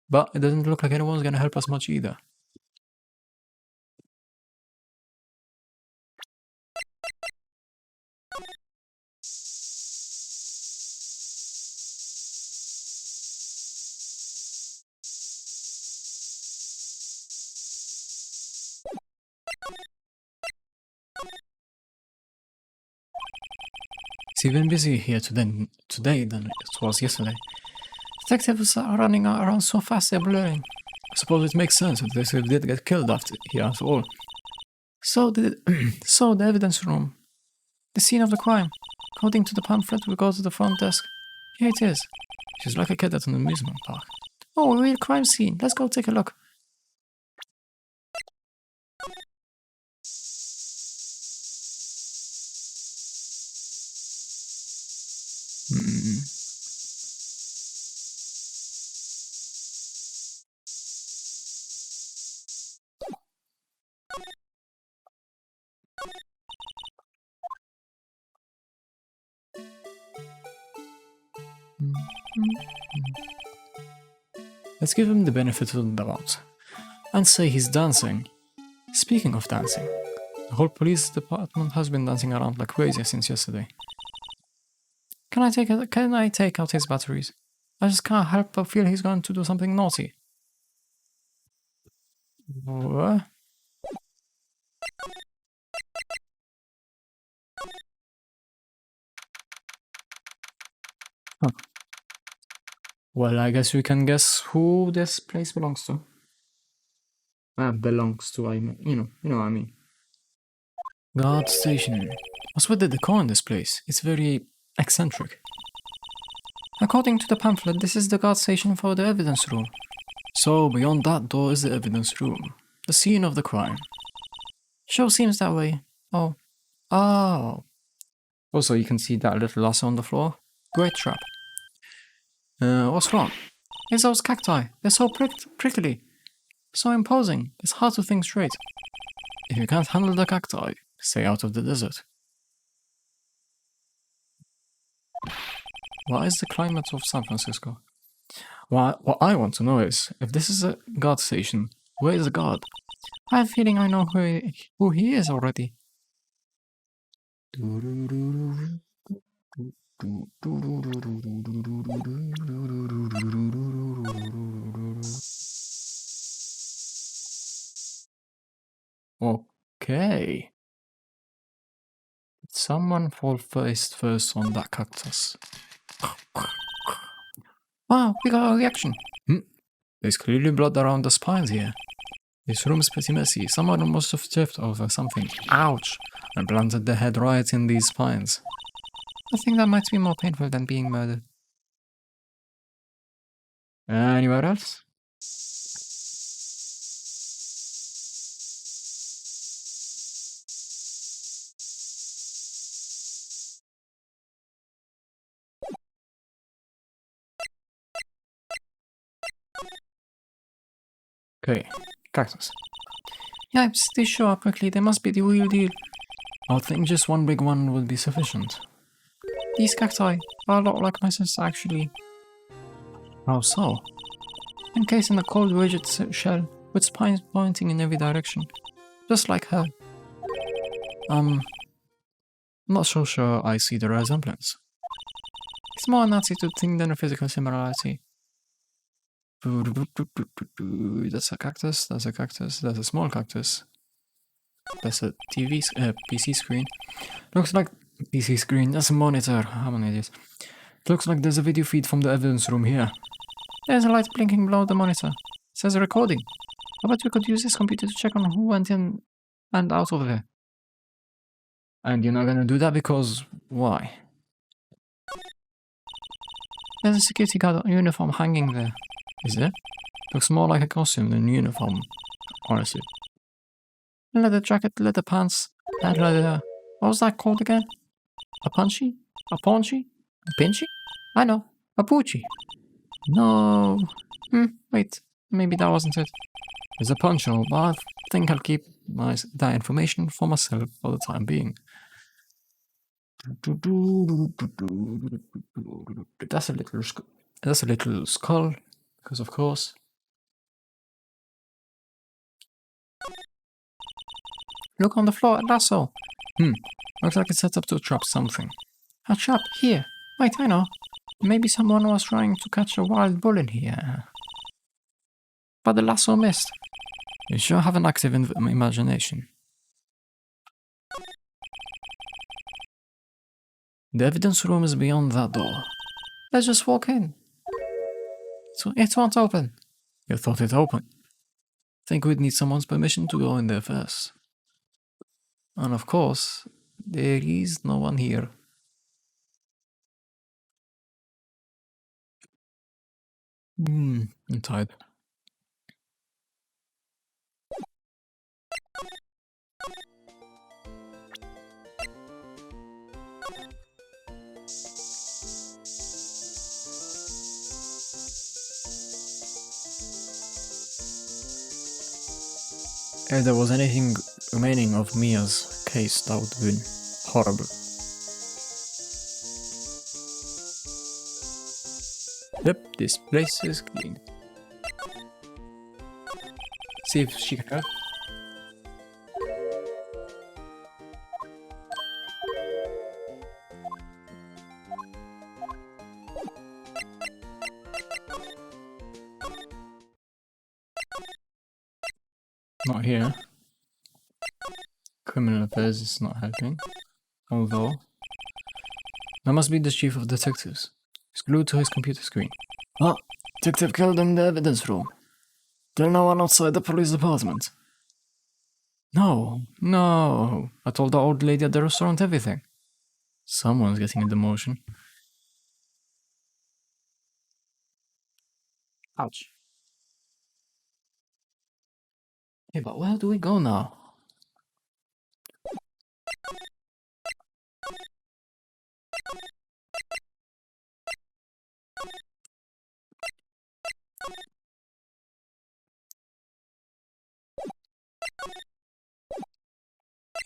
C: But it doesn't look like anyone's gonna help us much either. It's even busier here today than it was yesterday. Detectives are running around so fast they're blurring. I suppose it makes sense if the detective did get killed after all. So the evidence room. The scene of the crime. According to the pamphlet, we go to the front desk. Here it is. She's like a kid at an amusement park. Oh, a real crime scene. Let's go take a look. Let's give him the benefit of the doubt and say he's dancing. Speaking of dancing, the whole police department has been dancing around like crazy since yesterday. Can I take out his batteries? I just can't help but feel he's going to do something naughty. What? Huh. Well, I guess we can guess who this place belongs to. Belongs to, I mean, you know what I mean. Guard station. What's with the decor in this place? It's very eccentric. According to the pamphlet, this is the guard station for the evidence room. So, beyond that door is the evidence room. The scene of the crime. Sure seems that way. Oh. Oh. Also, you can see that little lasso on the floor. Great trap. What's wrong? It's those cacti. They're so prickly. So imposing. It's hard to think straight. If you can't handle the cacti, stay out of the desert. What is the climate of San Francisco? What I want to know is, if this is a guard station, where is the guard? I have a feeling I know who he is already. Okay. Did someone fall face first on that cactus? Wow, we got a reaction. There's clearly blood around the spines here. This room is pretty messy. Someone must have tripped over something. Ouch! And planted the head right in these spines. I think that might be more painful than being murdered. Anywhere else?
A: Okay, cactus.
C: Yeah, they show up quickly. They must be the real deal.
A: I think just one big one would be sufficient.
C: These cacti are a lot like my sister, actually.
A: How so?
C: Encased in a cold, rigid shell, with spines pointing in every direction. Just like her.
A: I'm not so sure I see the resemblance.
C: It's more an attitude thing than a physical similarity.
A: That's a cactus, that's a cactus, that's a small cactus. That's a PC screen. Looks like PC screen, that's a monitor. I'm an idiot. Looks like there's a video feed from the evidence room here.
C: There's a light blinking below the monitor. It says recording. I bet we could use this computer to check on who went in and out of there.
A: And you're not gonna do that because why?
C: There's a security guard uniform hanging there.
A: Is there? Looks more like a costume than a uniform, honestly.
C: Leather jacket, leather pants, and leather... What was that called again? A punchy? A paunchy? A pinchy? I know. A poochie. No. Wait. Maybe that wasn't it.
A: There's a poncho, but I think I'll keep that information for myself for the time being. That's a little skull, because of course.
C: Look on the floor, a lasso.
A: Looks like it's set up to trap something.
C: A trap here. Wait, I know. Maybe someone was trying to catch a wild bull in here. But the lasso missed.
A: You sure have an active imagination. The evidence room is beyond that door.
C: Let's just walk in. It won't open.
A: You thought it open. Think we'd need someone's permission to go in there first. And of course, there is no one here. I'm tired. If there was anything remaining of Mia's case, that would have been horrible. Yep, this place is clean. See if she can help. Not here. Criminal affairs is not helping. Although, that must be the chief of detectives. He's glued to his computer screen. Oh, detective killed him in the evidence room. There's no one outside the police department. No. I told the old lady at the restaurant everything. Someone's getting a demotion.
C: Ouch.
A: Hey, but where do we go now?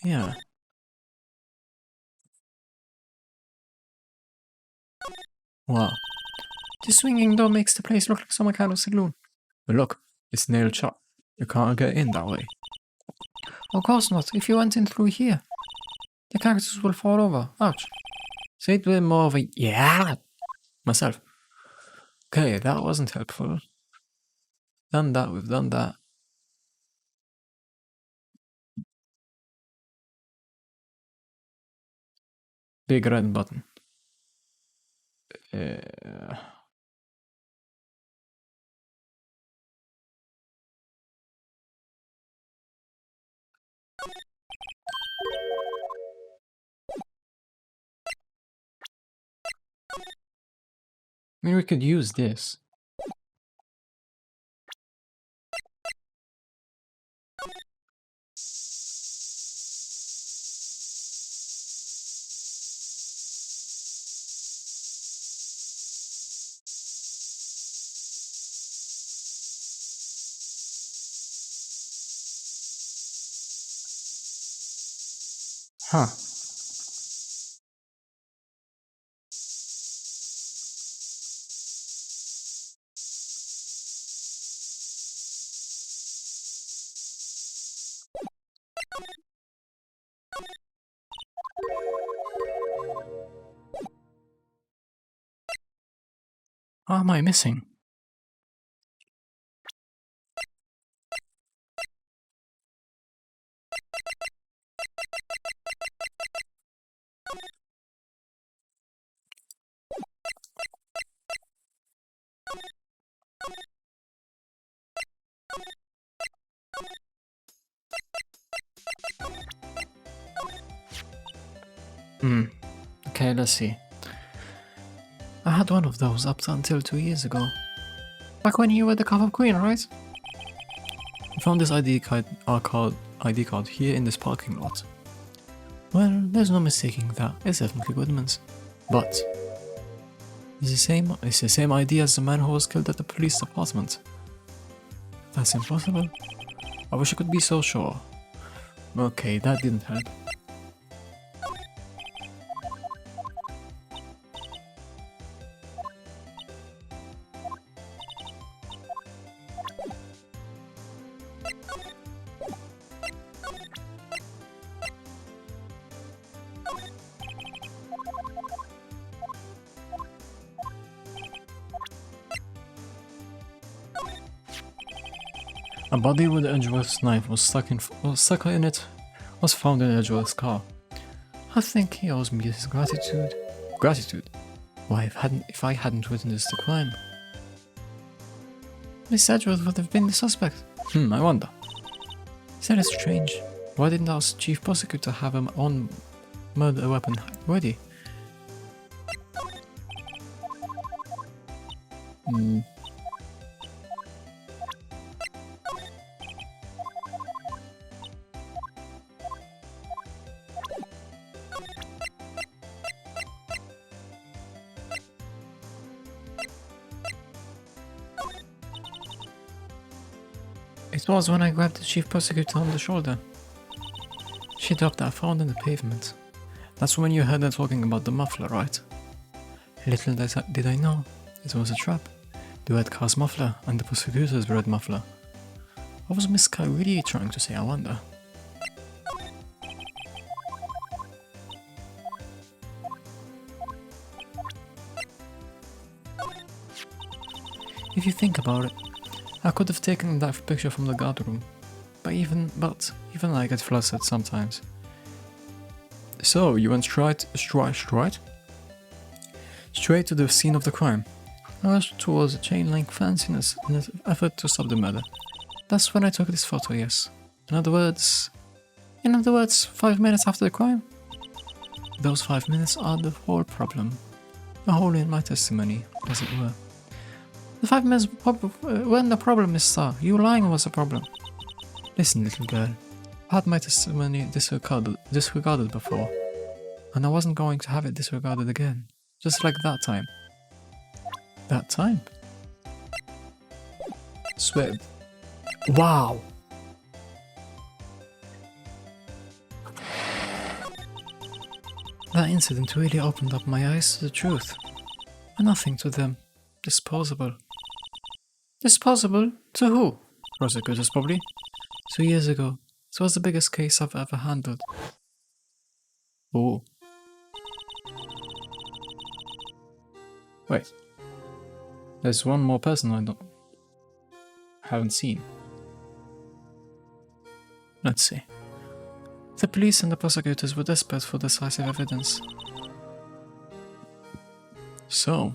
A: Yeah. Wow.
C: The swinging door makes the place look like some kind of saloon.
A: But look, it's nailed shut. You can't get in that way.
C: Of course not. If you went in through here, the cactus will fall over. Ouch.
A: Say it with more of a yeah myself. Okay, that wasn't helpful. Done that, we've done that. Big red button. I mean, we could use this. Huh. What am I missing? Okay, let's see. I had one of those up until 2 years ago. Back when you were the cover queen, right? I found this ID card here in this parking lot. Well, there's no mistaking that. It's definitely Goodman's. But it's the same ID as the man who was killed at the police department. That's impossible. I wish I could be so sure. Okay, that didn't help. A body with Edgeworth's knife was stuck in it, was found in Edgeworth's car. I think he owes me his gratitude. Gratitude? Why, if I hadn't witnessed the crime, Miss Edgeworth would have been the suspect. I wonder. That is strange. Why didn't our chief prosecutor have him on murder weapon ready? It was when I grabbed the chief prosecutor on the shoulder. She dropped that phone on the pavement. That's when you heard her talking about the muffler, right? Little did I know, it was a trap. The red car's muffler and the prosecutor's red muffler. What was Miss Kai really trying to say, I wonder? If you think about it, I could have taken that picture from the guard room, but even I get flustered sometimes. So, you went straight to the scene of the crime. I rushed towards a chain link fence in an effort to stop the murder. That's when I took this photo, yes. In other words, 5 minutes after the crime? Those 5 minutes are the whole problem. A hole in my testimony, as it were. The 5 minutes when the problem is, sir. You lying was a problem. Listen, little girl. I had my testimony disregarded before, and I wasn't going to have it disregarded again. Just like that time. That time? Swear. Wow! That incident really opened up my eyes to the truth. And nothing to them. Disposable. Disposable? To who? Prosecutors, probably. 2 years ago. It was the biggest case I've ever handled. Oh. Wait. There's one more person I haven't seen. Let's see. The police and the prosecutors were desperate for decisive evidence. So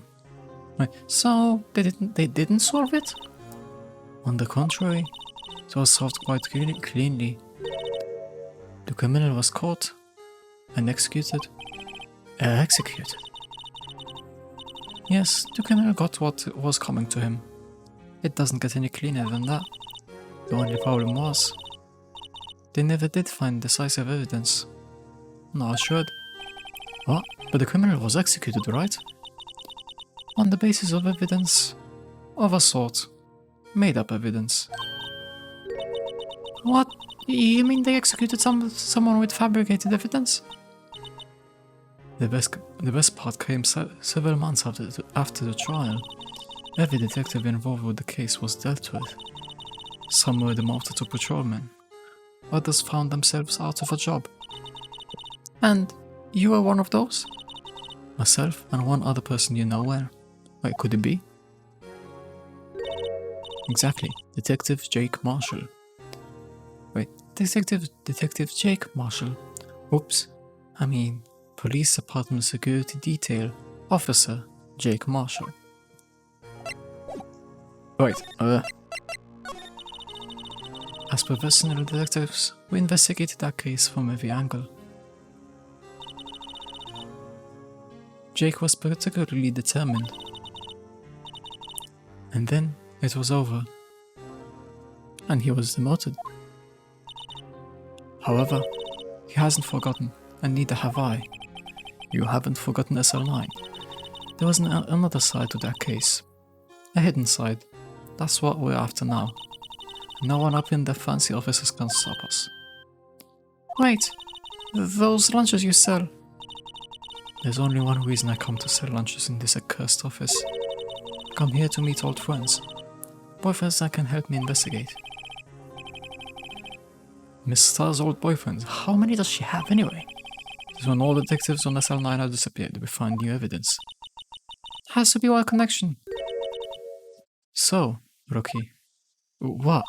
A: they didn't solve it? On the contrary, it was solved quite cleanly. The criminal was caught and executed. Yes, the criminal got what was coming to him. It doesn't get any cleaner than that. The only problem was, they never did find decisive evidence. No, I should. What? But the criminal was executed, right? On the basis of evidence of a sort. Made up evidence. What?
C: You mean they executed someone with fabricated evidence? The best part came several months after the trial. Every detective involved with the case was dealt with. Some were demoted to patrolmen. Others found themselves out of a job. And you were one of those? Myself and one other person you know well. Wait, could it be? Exactly, Detective Jake Marshall. Wait, Detective Jake Marshall. Oops, I mean, Police Department Security Detail Officer Jake Marshall. Wait, as professional detectives, we investigated that case from every angle. Jake was particularly determined. And then it was over. And he was demoted. However, he hasn't forgotten, and neither have I. You haven't forgotten SL9. There was another side to that case. A hidden side. That's what we're after now. No one up in the fancy offices can stop us. Wait, those lunches you sell. There's only one reason I come to sell lunches in this accursed office. I come here to meet old friends. Boyfriends that can help me investigate. Miss Star's old boyfriends, how many does she have anyway? This is when all detectives on SL9 have disappeared, we find new evidence. Has to be our connection. So, Rookie, what?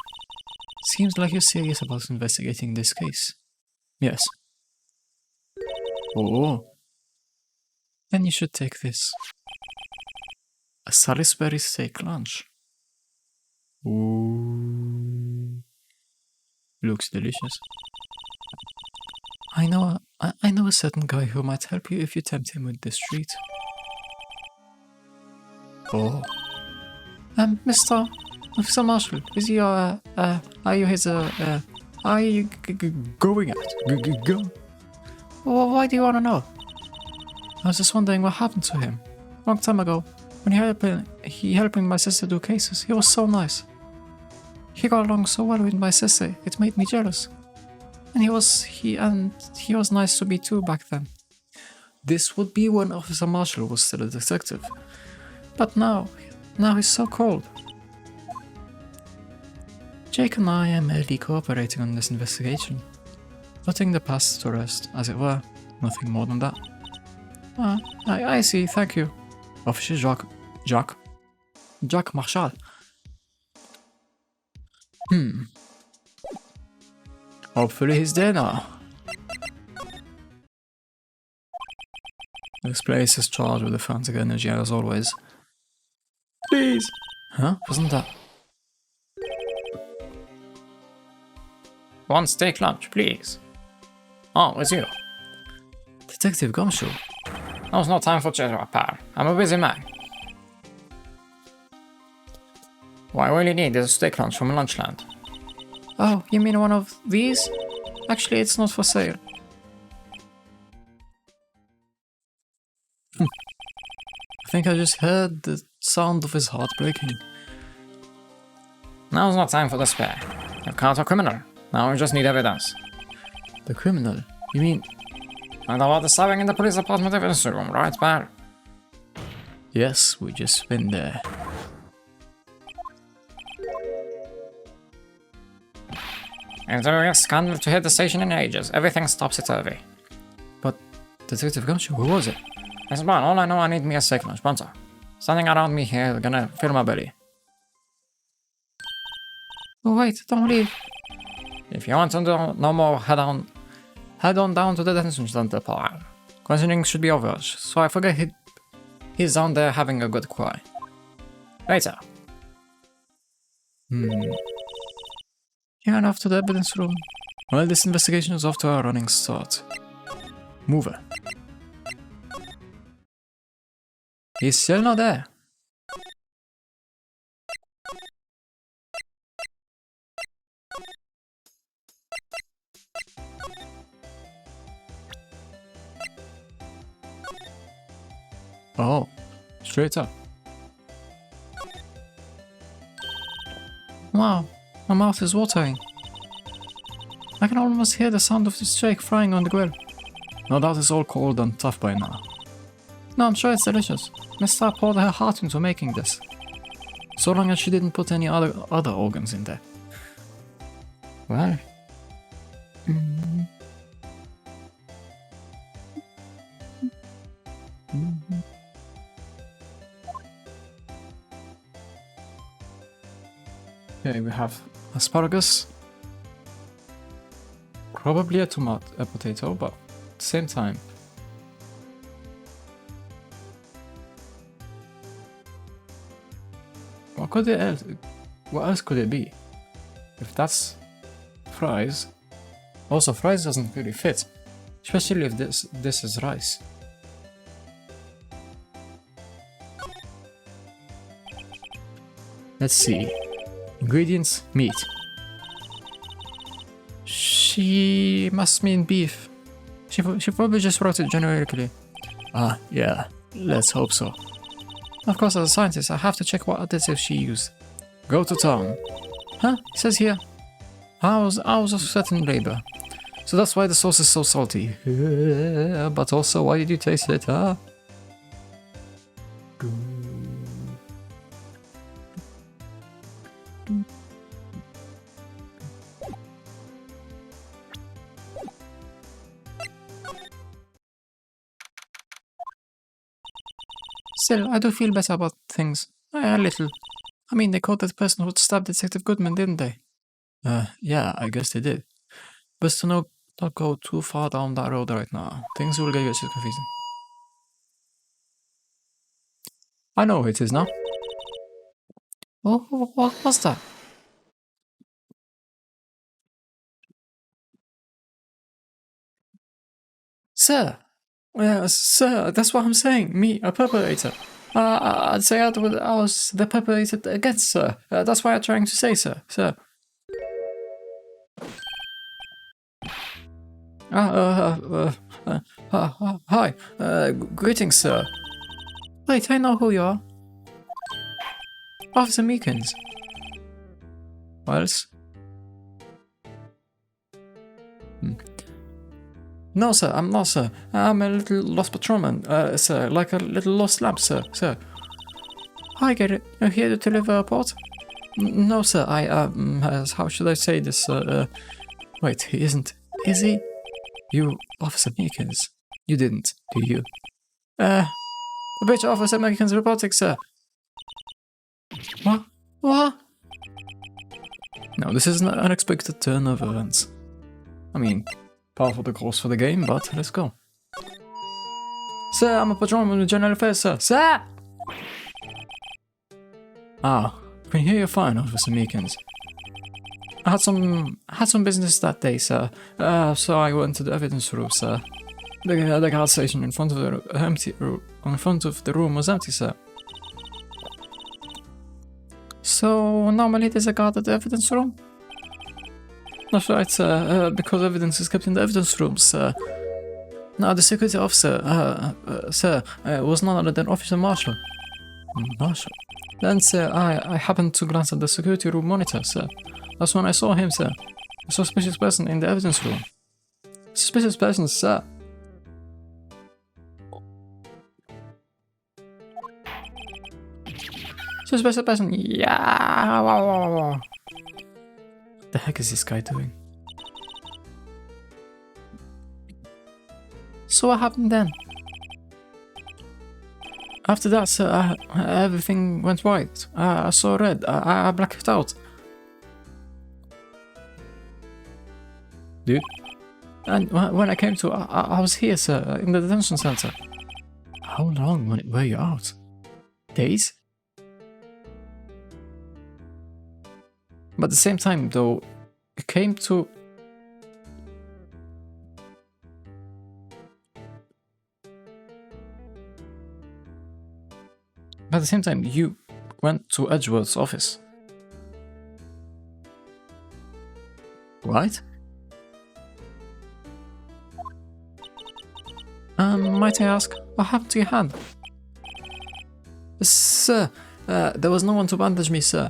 C: Seems like you're serious about investigating this case. Yes. Oh. Then you should take this. A Salisbury steak lunch. Ooh. Looks delicious. I know a certain guy who might help you if you tempt him with this treat. Oh. Mr. Marshall, is he are you his are you going at? Go? Why do you want to know? I was just wondering what happened to him. Long time ago, when he helping my sister do cases, he was so nice. He got along so well with my sister, it made me jealous. And he was nice to me too back then. This would be when Officer Marshall was still a detective. But now he's so cold. Jake and I are merely cooperating on this investigation. Putting the past to rest, as it were. Nothing more than that. I see, thank you. Officer Jacques Marshall. Hopefully he's there now. This place is charged with the frantic energy as always. Please! Huh? Wasn't that?
A: One steak lunch, please. Oh, it's you.
C: Detective Gumshoe.
A: Now's no time for chatter, pal. I'm a busy man. What I really need is a steak lunch from Lunchland.
C: Oh, you mean one of these? Actually, it's not for sale. I think I just heard the sound of his heart breaking.
A: Now's not time for despair. You've caught a criminal. Now we just need evidence.
C: The criminal? You mean...
A: And about the stabbing in the police department evidence room, right, pal?
C: Yes, we just been there.
A: If there is a scandal to hit the station in ages, everything stops it turvy.
C: But, Detective Gumshoe, who was it?
A: Listen, man, all I know I need me a steak lunch, pronto. Standing around me here gonna fill my belly.
C: Oh wait, don't leave.
A: If you want to know more, head on down to the detention center, pal. Questioning should be over, so I forget he's down there having a good cry. Later.
C: Yeah, and off to the evidence room. Well, this investigation is off to a running start. Mover. He's still not there. Oh, straight up. Wow, my mouth is watering. I can almost hear the sound of the steak frying on the grill. No doubt it's all cold and tough by now. No, I'm sure it's delicious. Miss Star poured her heart into making this. So long as she didn't put any other organs in there. Well. Okay, we have asparagus. Probably a potato, but at the same time. What else could it be? If that's fries. Also, fries doesn't really fit, especially if this is rice. Let's see. Ingredients: meat. She must mean beef. She probably just wrote it generically.
A: Ah, yeah. Let's hope so.
C: Of course, as a scientist, I have to check what additives she used.
A: Go to town.
C: Huh? It says here. Hours of certain labor. So that's why the sauce is so salty. But also, why did you taste it, huh? Still, I do feel better about things. A little. I mean, they caught that person who stabbed Detective Goodman, didn't they?
A: Yeah, I guess they did.
C: Best to not go too far down that road right now. Things will get confusing. I know who it is now. Oh, what was that? Sir! Sir, that's what I'm saying. Me, a perpetrator. I'd say I was the perpetrator against, sir. That's what I'm trying to say, sir. Sir. Hi. Greetings, sir. Wait, I know who you are. Officer Meekins. What else? No, sir, I'm not, sir. I'm a little lost patrolman, sir, like a little lost lamb, sir. I get it. You're here to deliver a report? No, sir, how should I say this, wait, he isn't, is he? You, Officer Meekins, you didn't, do you? Which Officer Meekins reporting, sir? What? No, this is an unexpected turn of events. I mean, part of the course for the game, but let's go. Sir, I'm a patrolman with General Affairs, sir. Sir! Ah, I can hear you fine, Officer Meekins. I had some business that day, sir. So I went to the evidence room, sir. The guard station in front of the room was empty, sir. So normally there's a guard at the evidence room? That's right, sir, because evidence is kept in the evidence rooms, sir. Now, the security officer, sir, was none other than Officer Marshall. Marshall? Then, sir, I happened to glance at the security room monitor, sir. That's when I saw him, sir. A suspicious person in the evidence room. Suspicious person, sir. Suspicious person, yeah. What the heck is this guy doing? So what happened then? After that, sir, everything went white. I saw red. I blacked out. Dude? And when I came to, I was here, sir, in the detention center. How long were you out? Days? But at the same time, though, it came to... But at the same time, you went to Edgeworth's office. Right? Might I ask, what happened to your hand? Sir, there was no one to bandage me, sir.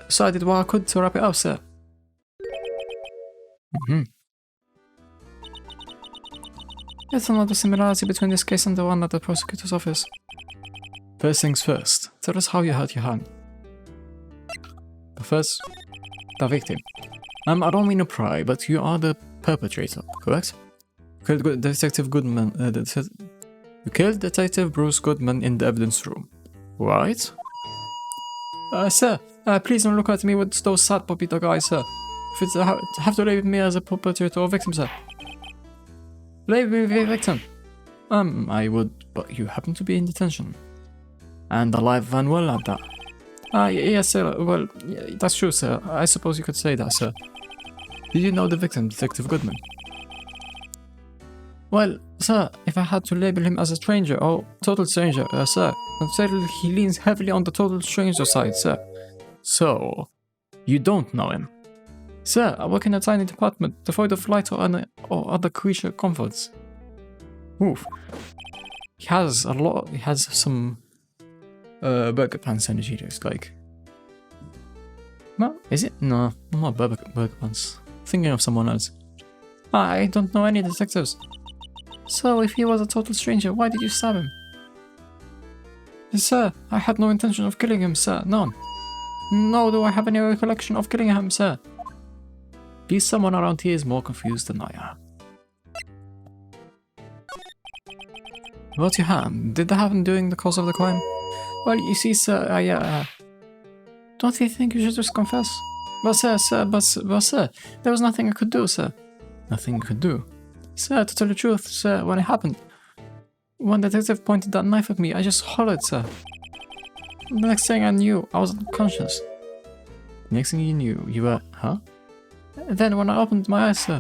C: So I did what I could to wrap it up, sir. There's another similarity between this case and the one at the prosecutor's office.
A: First things first,
C: Tell us how you hurt your hand.
A: the first, the victim. I don't mean to pry, but you are the perpetrator, correct? You killed Detective Goodman, you killed Detective Bruce Goodman in the evidence room, right?
C: Sir, please don't look at me with those sad puppy dog eyes, sir. If it's have to label me as a perpetrator or victim, sir. Label me a victim.
A: I would, but you happen to be in detention. And alive and well at that.
C: Yes, sir. Well, yeah, that's true, sir. I suppose you could say that, sir.
A: Did you know the victim, Detective Goodman?
C: Well, sir, if I had to label him as a stranger or total stranger, sir, consider he leans heavily on the total stranger side, sir.
A: So, you don't know him?
C: Sir, I work in a tiny department devoid of light or other creature comforts.
A: Oof.
C: He has some
A: Burger Pants energy drinks, like.
C: No, is it? No, not Burger Pants. Thinking of someone else. I don't know any detectives. So, if he was a total stranger, why did you stab him? Sir, I had no intention of killing him, sir. None. Nor do I have any recollection of killing him, sir.
A: At least someone around here is more confused than I am.
C: About your hand, did that happen during the course of the crime? Well, you see, sir, don't you think you should just confess? But sir, there was nothing I could do, sir.
A: Nothing you could do.
C: Sir, to tell the truth, sir, when it happened, when the detective pointed that knife at me, I just hollered, sir. The next thing I knew, I was unconscious.
A: Next thing you knew, you were, huh?
C: Then when I opened my eyes, sir,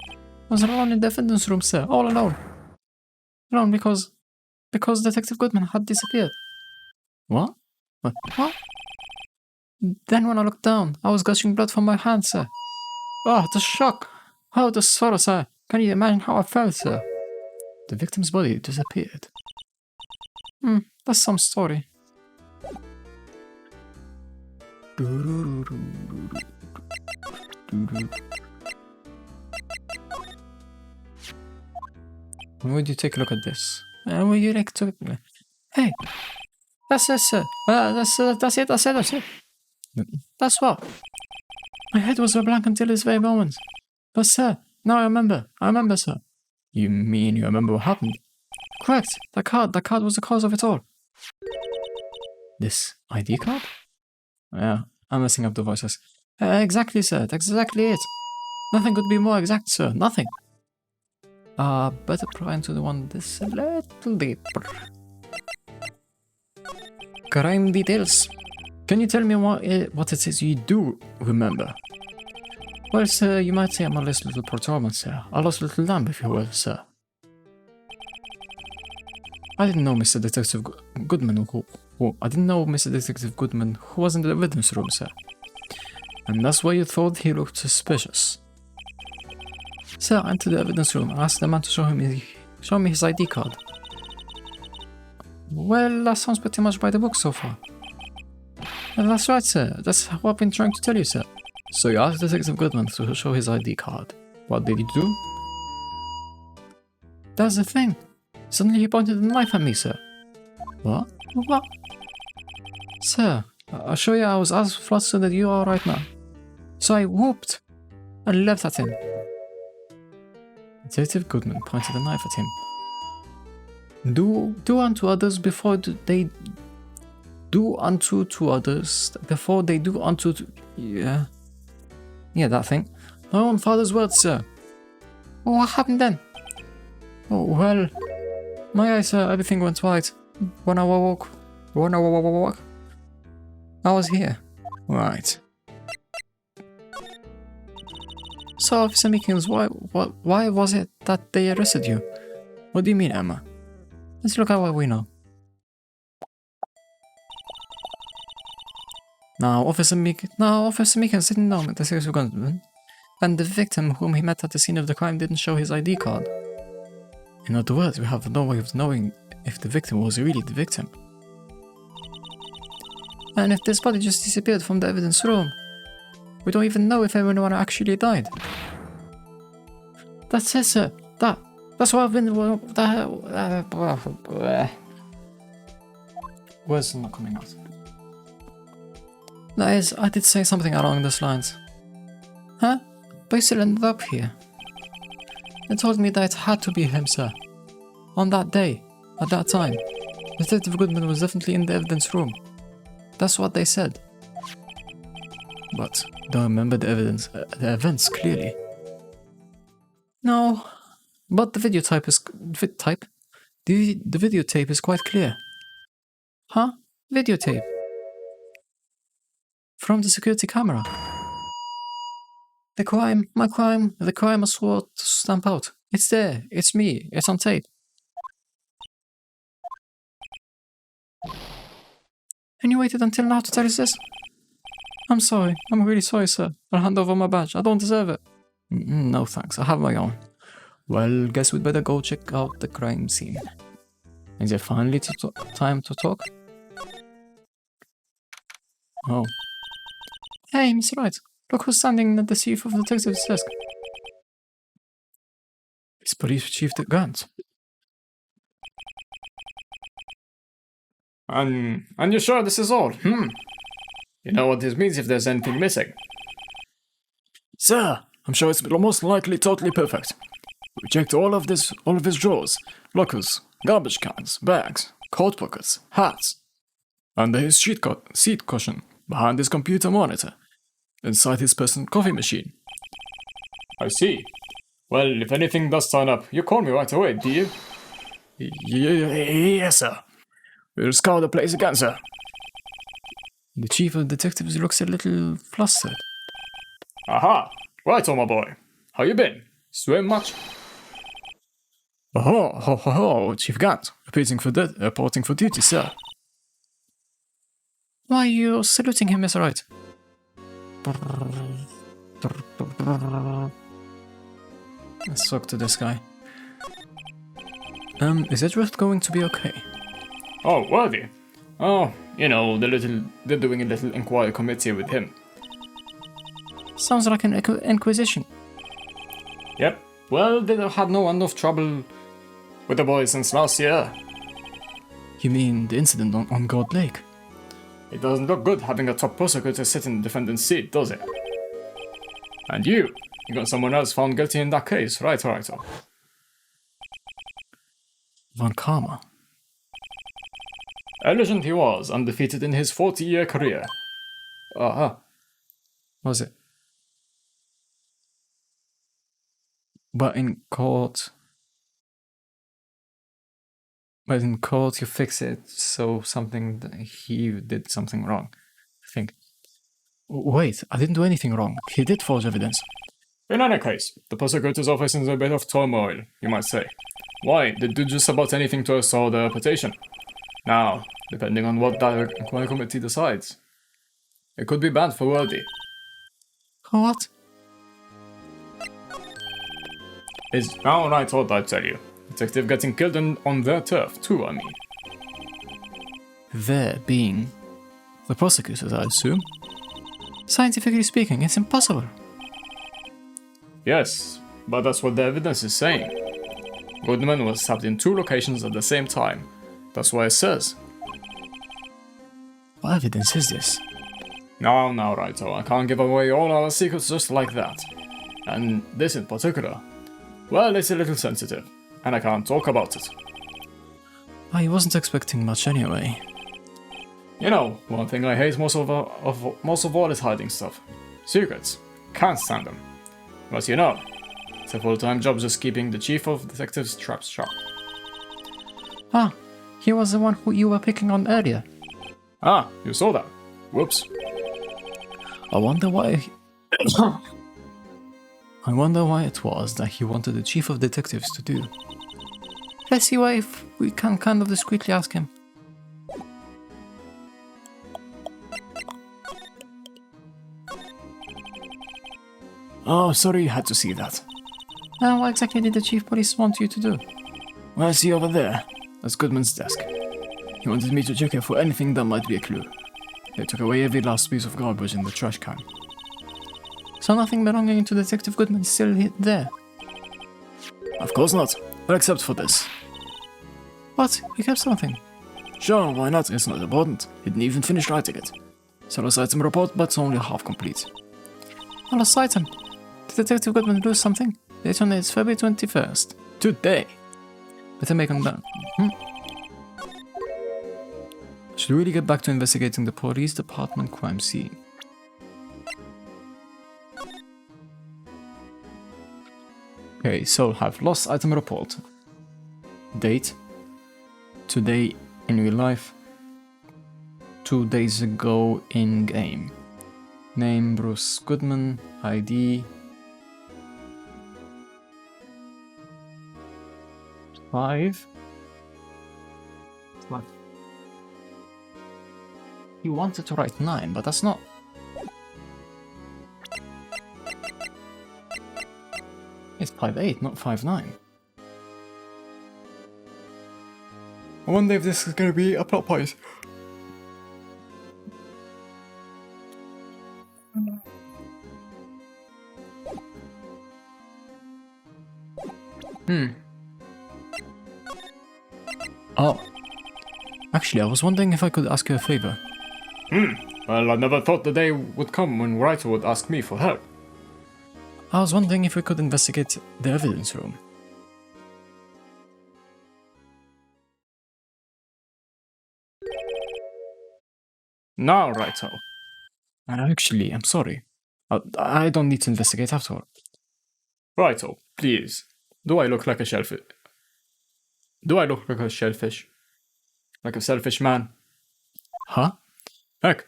C: I was alone in the evidence room, sir, all alone. Alone because Detective Goodman had disappeared.
A: What?
C: What? Then when I looked down, I was gushing blood from my hand, sir. Oh, the shock! Oh, the sorrow, sir! Can you imagine how I felt, sir?
A: The victim's body disappeared.
C: That's some story.
A: Would you take a look at this?
C: Would you like to... Hey! That's it, sir. That's it. That's what. My head was a blank until this very moment. But sir, now I remember, sir.
A: You mean you remember what happened?
C: Correct. The card was the cause of it all.
A: This ID card?
C: Yeah, I'm messing up the voices. Exactly, sir. That's exactly it. Nothing could be more exact, sir. Nothing. Better pry into the one this a little deeper. Crime details. Can you tell me what it is you do remember? Well, sir, you might say I'm a lost little performance, sir. A lost little lamb, if you will, sir. I didn't know Mr. Detective Goodman I didn't know Mr. Detective Goodman who was in the evidence room, sir. And that's why you thought he looked suspicious. Sir, I entered the evidence room and asked the man to show me his ID card. Well, that sounds pretty much by the book so far. That's right, sir. That's what I've been trying to tell you, sir.
A: So you asked Detective Goodman to show his ID card. What did he do?
C: That's the thing. Suddenly he pointed a knife at me, sir.
A: What?
C: What? Sir, I'll show you I was as flustered as you are right now. So I whooped and leapt at him.
A: Detective Goodman pointed a knife at him.
C: Do unto others before they do unto to others before they do unto yeah, that thing. My own father's words, sir. What happened then? Oh well, my eyes, sir. Everything went white. When I woke, I was here.
A: Right.
C: So, Officer Meekins, why was it that they arrested you?
A: What do you mean, Emma?
C: Let's look at what we know. Now, Officer Meekins didn't know the Detective Goodman, and the victim whom he met at the scene of the crime didn't show his ID card.
A: In other words, we have no way of knowing if the victim was really the victim.
C: And if this body just disappeared from the evidence room, we don't even know if anyone actually died. That's it, sir. That's what I've been. Words are not coming out. That is, I did say something along those lines. Huh? But you still ended up here. They told me that it had to be him, sir. On that day, at that time, Detective Goodman was definitely in the evidence room. That's what they said. But don't remember the events clearly. No, but the videotape is quite clear. Huh? Videotape? From the security camera. The crime I swore to stamp out. It's there, it's me, it's on tape. And you waited until now to tell us this? I'm sorry, I'm really sorry, sir. I'll hand over my badge, I don't deserve it. No thanks, I have my own. Well, guess we'd better go check out the crime scene. Is it finally time to talk? Oh. Hey, Mr. Wright, look who's standing at the chief of the detective's desk. It's Police Chief Gant.
B: And you're sure this is all? You know what this means if there's anything missing?
A: Sir, I'm sure it's most likely totally perfect. We checked all of his drawers, lockers, garbage cans, bags, coat pockets, hats, under his seat cushion, behind his computer monitor, inside his personal coffee machine.
B: I see. Well, if anything does turn up, you call me right away, do you?
A: Yes, sir. We'll scour the place again, sir.
C: The chief of detectives looks a little flustered.
B: Aha! Right on, my boy. How you been? Swim much?
A: Oh, Chief Gant, reporting for duty, sir.
C: Why are you saluting him, Mr. Wright?
A: Let's talk to this guy. Is Edgeworth going to be okay?
B: Oh, worthy. Oh, you know, they're doing a little inquiry committee with him.
C: Sounds like an inquisition.
B: Yep. Well, they had no end of trouble with the boys since last year.
A: You mean the incident on God Lake?
B: It doesn't look good having a top prosecutor sit in the defendant's seat, does it? And you got someone else found guilty in that case, right, Wright?
A: Von Karma.
B: A legend he was, undefeated in his 40-year career.
A: Was it? But in court you fix it so he did something wrong, I think. Wait, I didn't do anything wrong. He did forge evidence.
B: In any case, the prosecutor's office is in a bit of turmoil, you might say. Why? They do just about anything to restore their reputation. Now, depending on what that inquiry committee decides, it could be bad for Worthy.
C: What?
B: It's downright thought, I tell you. Detective getting killed on their turf, too, I mean.
A: There being the prosecutors, I assume?
C: Scientifically speaking, it's impossible.
B: Yes, but that's what the evidence is saying. Goodman was stabbed in 2 locations at the same time. That's what it says.
A: What evidence is this?
B: No, Righto, I can't give away all our secrets just like that. And this in particular, well, it's a little sensitive, and I can't talk about it.
A: I wasn't expecting much anyway.
B: You know, one thing I hate most of all is hiding stuff. Secrets. Can't stand them. But you know, it's a full-time job just keeping the chief of detectives traps sharp.
C: Ah, he was the one who you were picking on earlier.
B: Ah, you saw that. Whoops.
A: I wonder why it was that he wanted the chief of detectives to do.
C: Let's see if we can kind of discreetly ask him.
A: Oh, sorry you had to see that.
C: What exactly did the chief police want you to do?
A: Well, I see over there. That's Goodman's desk. He wanted me to check it for anything that might be a clue. They took away every last piece of garbage in the trash can.
C: So nothing belonging to Detective Goodman is still there?
A: Of course not. Well, except for this.
C: What? You kept something?
A: Sure, why not? It's not important. Didn't even finish writing it. Seller's item report, but it's only half complete.
C: A lost item. Did Detective Goodman lose something? Date on it is February 21st.
A: Today.
C: Better make him done. Should really get back to investigating the police department crime scene. Okay, so have lost item report. Date. Today in real life. 2 days ago in game. Name Bruce Goodman. ID 5. What? He wanted to write 9, but that's not. It's 5'8", not 5'9". I wonder if this is gonna be a plot point. Oh. Actually, I was wondering if I could ask you a favor.
B: Well, I never thought the day would come when Wright would ask me for help.
C: I was wondering if we could investigate the evidence room.
B: Now, Righto.
C: Actually, I'm sorry. I don't need to investigate after all.
B: Righto, please. Do I look like a shellfish? Do I look like a shellfish? Like a selfish man?
C: Huh?
B: Heck.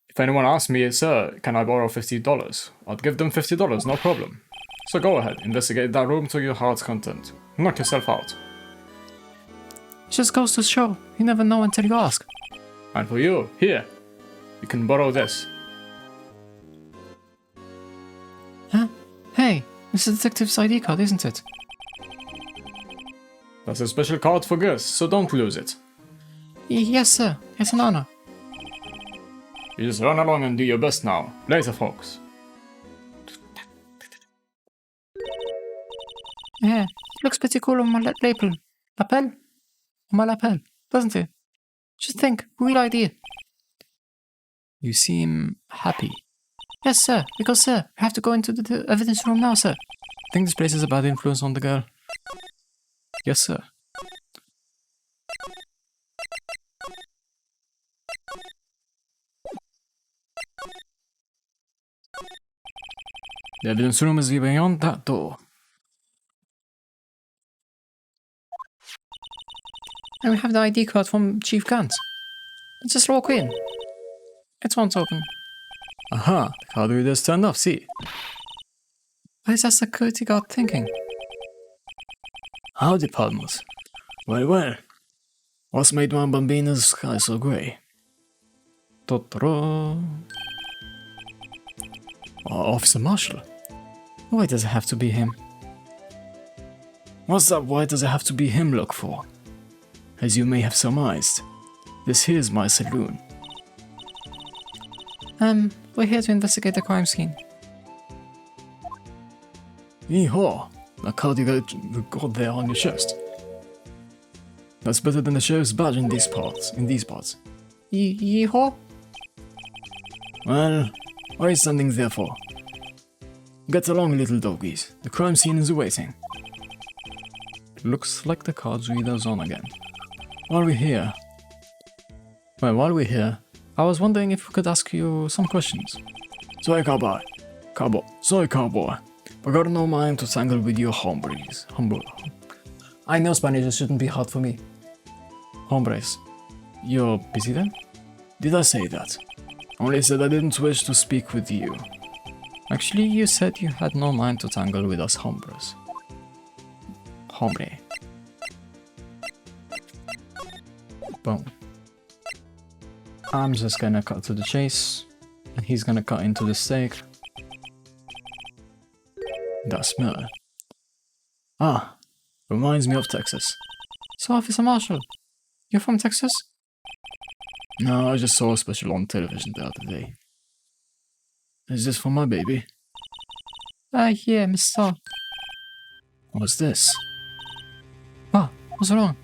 B: If anyone asks me, sir, can I borrow $50? I'd give them $50, no problem. So go ahead, investigate that room to your heart's content. Knock yourself out.
C: It just goes to show, you never know until you ask.
B: And for you, here, you can borrow this.
C: Huh? Hey, this is Detective's ID card, isn't it?
B: That's a special card for guests, so don't lose it.
C: Yes, sir. It's an honor.
B: You just run along and do your best now. Later, folks.
C: Yeah, looks pretty cool on my lapel. Lapel? On my lapel, doesn't it? Just think, real idea. You seem happy. Yes, sir, because, sir, we have to go into the evidence room now, sir. I think this place is a bad influence on the girl. Yes, sir.
A: The evidence room is beyond that door.
C: And we have the ID card from Chief Gant. Let's just walk in. It won't open.
A: Aha, the card reader's turned off, see?
C: What is that security guard thinking?
A: Howdy, partners. Well. What's made my bambina's sky so grey?
C: Ta-da.
A: Officer Marshall.
C: Why does it have to be him?
A: What's that why does it have to be him look for? As you may have surmised, this here's my saloon.
C: We're here to investigate the crime scene.
A: Yeehaw! The card you got there on your chest. That's better than the sheriff's badge in these parts.
C: Yeehaw?
A: Well, what are you standing there for? Get along, little doggies. The crime scene is awaiting.
C: Looks like the card reader's on again.
A: While we're here,
C: I was wondering if we could ask you some questions.
A: Sorry, cowboy. But got no mind to tangle with your hombres.
C: I know Spanish, it shouldn't be hard for me.
A: Hombres. You're busy then? Did I say that? Only said I didn't wish to speak with you.
C: Actually, you said you had no mind to tangle with us hombres.
A: Hombre.
C: Boom. I'm just gonna cut to the chase, and he's gonna cut into the steak.
A: That smell. Ah, reminds me of Texas.
C: So, Officer Marshall, you're from Texas?
A: No, I just saw a special on television the other day. Is this for my baby?
C: Yeah, Miss Starr.
A: What's this?
C: Ah, what's wrong?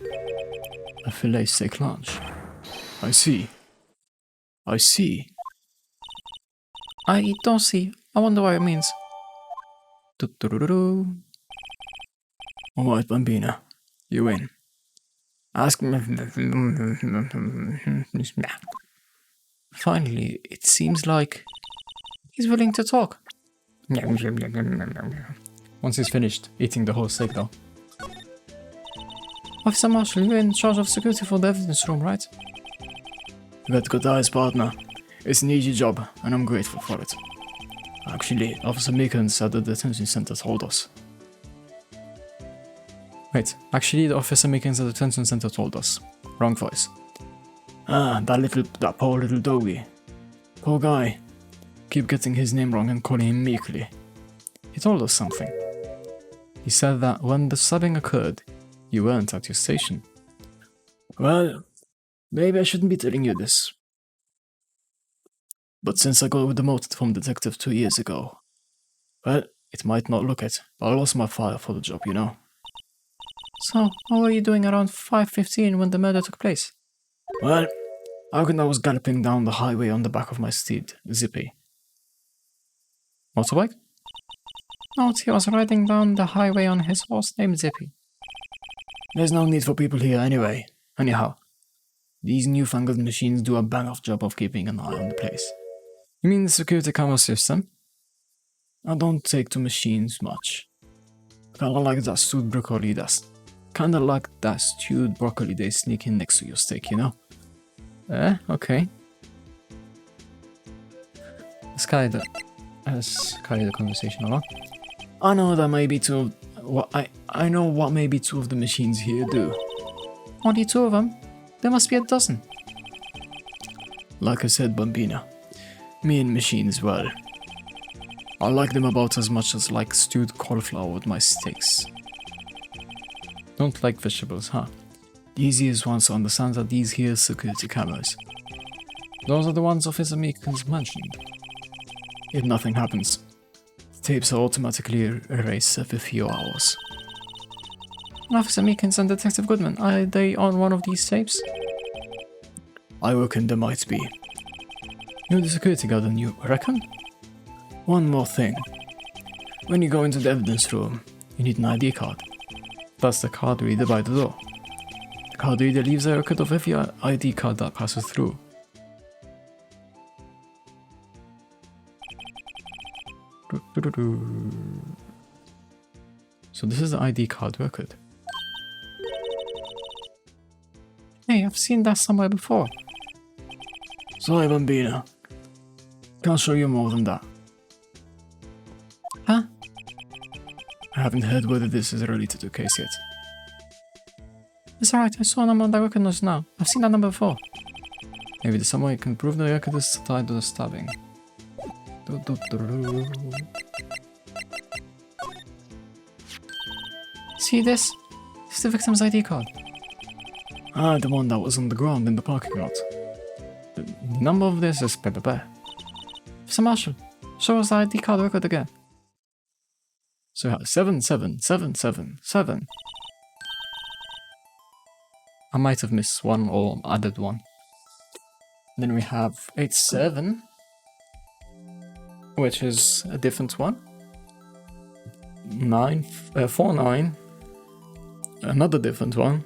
A: A filet steak lunch. I see. I see.
C: I don't see. I wonder what it means. Do-do-do-do-do.
A: Alright, Bambina. You win. Ask me.
C: Finally, it seems like he's willing to talk.
A: Once he's finished eating the whole steak, though.
C: Officer Marshall, you're in charge of security for the evidence room, right?
A: You got good eyes, partner. It's an easy job, and I'm grateful for it. Actually, Officer Meekins at the detention center told us.
C: Wait, actually, the Officer Meekins at the detention center told us.
A: Wrong voice. Ah, that poor little doggy. Poor guy. Keep getting his name wrong and calling him Meekly.
C: He told us something. He said that when the stabbing occurred, you weren't at your station.
A: Well, maybe I shouldn't be telling you this. But since I got demoted from detective 2 years ago, well, it might not look it, but I lost my fire for the job, you know.
C: So, what were you doing around 5:15 when the murder took place?
A: Well, I reckon I was galloping down the highway on the back of my steed, Zippy.
C: Motorbike? No, he was riding down the highway on his horse named Zippy.
A: There's no need for people here anyway. Anyhow, these newfangled machines do a bang-off job of keeping an eye on the place.
C: You mean the security camera system?
A: I don't take to machines much. Kinda like that stewed broccoli they sneak in next to your steak, you know?
C: Okay. Let's carry the conversation along.
A: I know that maybe I know what maybe two of the machines here do.
C: Only 2 of them? There must be a dozen.
A: Like I said, Bambina, me and machines, well, I like them about as much as like stewed cauliflower with my steaks.
C: Don't like vegetables, huh?
A: The easiest ones to understand are these here security cameras.
C: Those are the ones Officer Meekins mentioned.
A: If nothing happens, the tapes are automatically erased every few hours.
C: Officer Meekins and Detective Goodman, are they on one of these tapes?
A: I reckon there might be.
C: You're the security guard and you reckon?
A: One more thing. When you go into the evidence room, you need an ID card.
C: That's the card reader by the door.
A: The card reader leaves a record of every ID card that passes through.
C: So this is the ID card record. Hey, I've seen that somewhere before.
A: Sorry, Bambina. Can't show you more than that.
C: Huh?
A: I haven't heard whether this is related to the case yet.
C: It's alright, I saw a number that I recognize now. I've seen that number before. Maybe there's some way you can prove the record is tied to the stabbing. See this? It's the victim's ID card.
A: Ah, the one that was on the ground in the parking lot.
C: The number of this is Mr. Marshall, show us the ID card record again.
A: So yeah, 77777.
C: I might have missed one or added one.
A: Then we have 87,
C: which is a different one.
A: 49, another different one.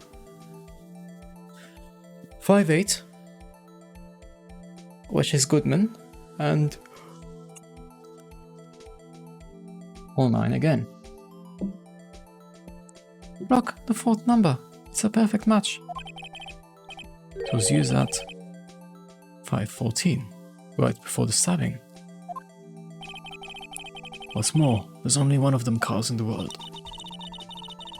A: 58,
C: which is Goodman,
A: and 49 again.
C: Look, the 4th number. It's a perfect match.
A: It was used at 5:14, right before the stabbing. What's more, there's only one of them cars in the world.